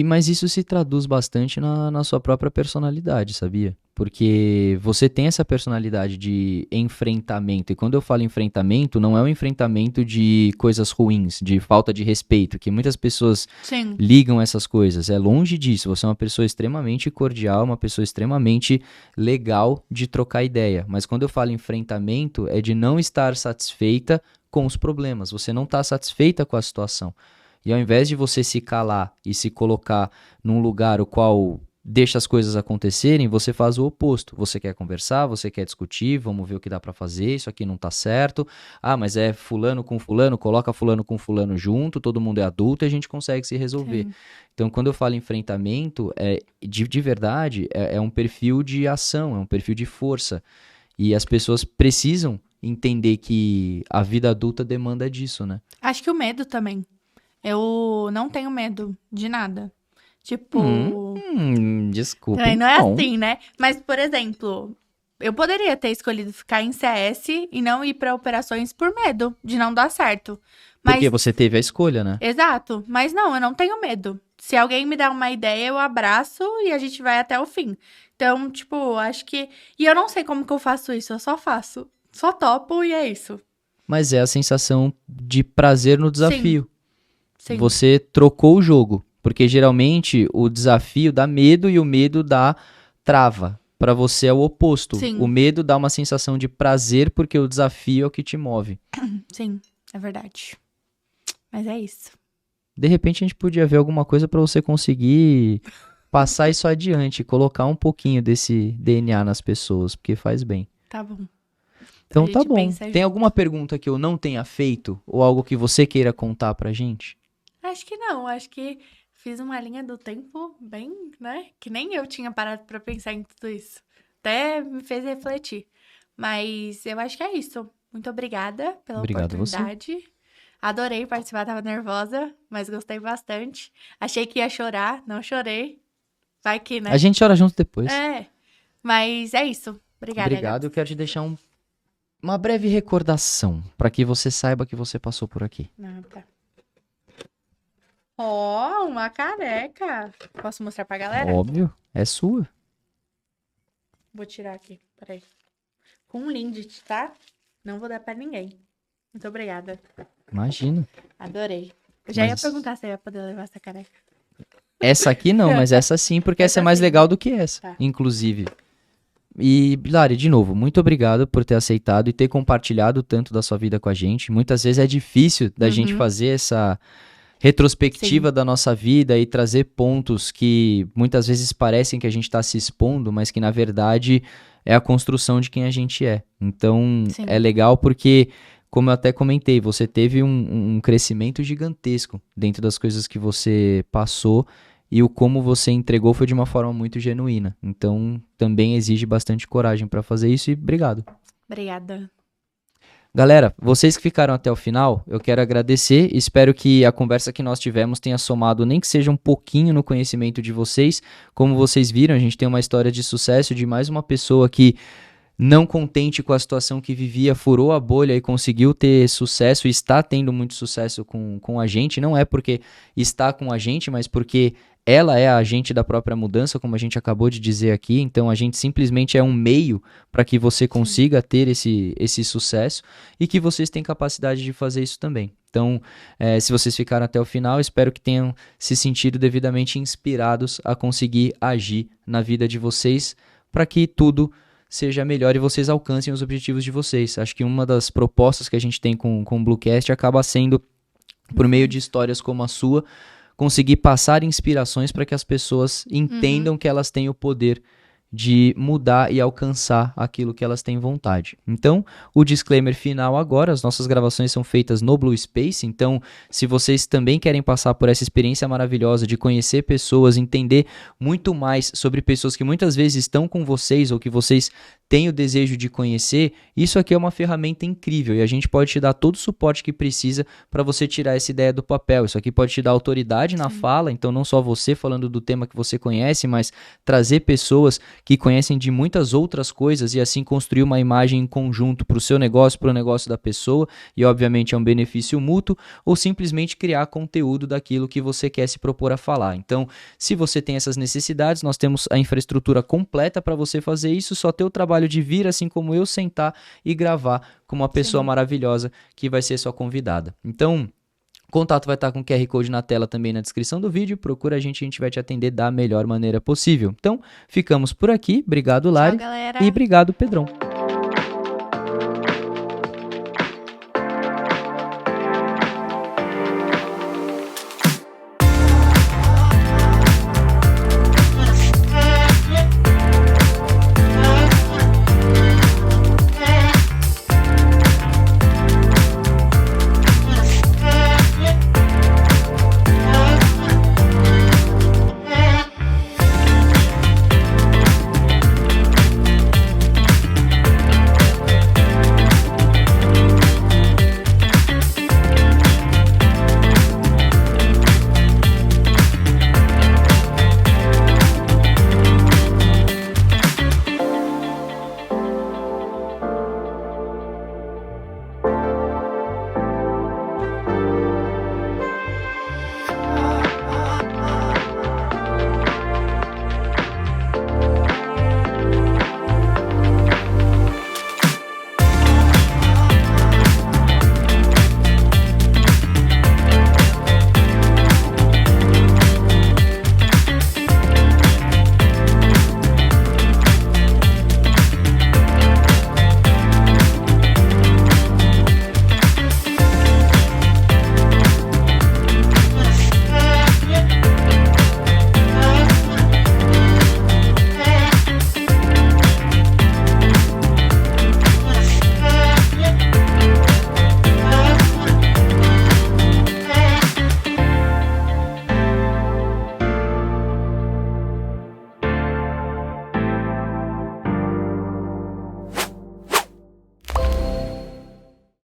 Mas isso se traduz bastante na sua própria personalidade, sabia? Porque você tem essa personalidade de enfrentamento. E quando eu falo enfrentamento, não é um enfrentamento de coisas ruins, de falta de respeito, que muitas pessoas Sim. ligam essas coisas. É longe disso. Você é uma pessoa extremamente cordial, uma pessoa extremamente legal de trocar ideia. Mas quando eu falo enfrentamento, é de não estar satisfeita com os problemas. Você não está satisfeita com a situação. E ao invés de você se calar e se colocar num lugar o qual deixa as coisas acontecerem, você faz o oposto. Você quer conversar, você quer discutir, vamos ver o que dá pra fazer, isso aqui não tá certo. Ah, mas é fulano com fulano, coloca fulano com fulano junto, todo mundo é adulto e a gente consegue se resolver. Sim. Então, quando eu falo enfrentamento, de verdade, é um perfil de ação, é um perfil de força. E as pessoas precisam entender que a vida adulta demanda disso, né? Acho que o medo também. Eu não tenho medo de nada. Tipo. Desculpa. Também não é assim, né? Mas, por exemplo, eu poderia ter escolhido ficar em CS e não ir pra operações por medo de não dar certo. Mas, Porque você teve a escolha, né? exato. Mas não, eu não tenho medo. Se alguém me dá uma ideia, eu abraço e a gente vai até o fim. Então, tipo, acho que. E eu não sei como que eu faço isso, eu só faço. Só topo e é isso. Mas é a sensação de prazer no desafio. Sim. Você trocou o jogo. Porque geralmente o desafio dá medo e o medo dá trava. Pra você é o oposto. Sim. O medo dá uma sensação de prazer porque o desafio é o que te move. Sim, é verdade. Mas é isso. De repente a gente podia ver alguma coisa pra você conseguir passar isso adiante, colocar um pouquinho desse DNA nas pessoas, porque faz bem. Tá bom. Então A tá gente bom. pensa Tem junto. alguma pergunta que eu não tenha feito ou algo que você queira contar pra gente? Acho que não, acho que fiz uma linha do tempo bem, né? Que nem eu tinha parado pra pensar em tudo isso. Até me fez refletir. Mas eu acho que é isso. Muito obrigada pela Obrigado você. oportunidade. Adorei participar, tava nervosa, mas gostei bastante. Achei que ia chorar, não chorei. Vai que, né? A gente chora junto depois. É, mas é isso. Obrigada, Obrigado. Eu quero te deixar uma breve recordação para que você saiba que você passou por aqui. Tá. Ó, uma careca. Posso mostrar pra galera? Óbvio, é sua. Vou tirar aqui, peraí. Com um Lindt, tá? Não vou dar pra ninguém. Muito obrigada. Imagina. Adorei. Eu já ia Mas- perguntar se eu ia poder levar essa careca. Essa aqui não, mas essa sim, porque essa é Essa mais sim. legal do que essa, Tá. inclusive. E, Lari, de novo, muito obrigado por ter aceitado e ter compartilhado tanto da sua vida com a gente. Muitas vezes é difícil da gente fazer essa retrospectiva da nossa vida e trazer pontos que muitas vezes parecem que a gente está se expondo, mas que na verdade é a construção de quem a gente é. Então, Sim. é legal porque, como eu até comentei, você teve um crescimento gigantesco dentro das coisas que você passou e o como você entregou foi de uma forma muito genuína. Então, também exige bastante coragem para fazer isso e obrigado. Obrigada. Galera, vocês que ficaram até o final, eu quero agradecer. Espero que a conversa que nós tivemos tenha somado, nem que seja um pouquinho no conhecimento de vocês. Como vocês viram, a gente tem uma história de sucesso de mais uma pessoa que, não contente com a situação que vivia, furou a bolha e conseguiu ter sucesso e está tendo muito sucesso com a gente. Não é porque está com a gente, mas porque ela é a agente da própria mudança, como a gente acabou de dizer aqui. Então a gente simplesmente é um meio para que você consiga ter esse sucesso e que vocês têm capacidade de fazer isso também. Então, se vocês ficaram até o final, espero que tenham se sentido devidamente inspirados a conseguir agir na vida de vocês para que tudo seja melhor e vocês alcancem os objetivos de vocês. Acho que uma das propostas que a gente tem com o Bluecast acaba sendo, por meio de histórias como a sua, conseguir passar inspirações para que as pessoas entendam que elas têm o poder de mudar e alcançar aquilo que elas têm vontade. Então, o disclaimer final agora, as nossas gravações são feitas no Blue Space, então se vocês também querem passar por essa experiência maravilhosa de conhecer pessoas, entender muito mais sobre pessoas que muitas vezes estão com vocês ou que vocês têm o desejo de conhecer, isso aqui é uma ferramenta incrível e a gente pode te dar todo o suporte que precisa para você tirar essa ideia do papel. Isso aqui pode te dar autoridade na fala, então não só você falando do tema que você conhece, mas trazer pessoas que conhecem de muitas outras coisas e assim construir uma imagem em conjunto para o seu negócio, para o negócio da pessoa e obviamente é um benefício mútuo, ou simplesmente criar conteúdo daquilo que você quer se propor a falar. Então, se você tem essas necessidades, nós temos a infraestrutura completa para você fazer isso, só ter o trabalho de vir, assim como eu, sentar e gravar com uma pessoa maravilhosa que vai ser sua convidada. Então, o contato vai estar com o QR Code na tela também na descrição do vídeo. Procura a gente vai te atender da melhor maneira possível. Então, ficamos por aqui. Obrigado, Lari. Tchau, galera. E obrigado, Pedrão.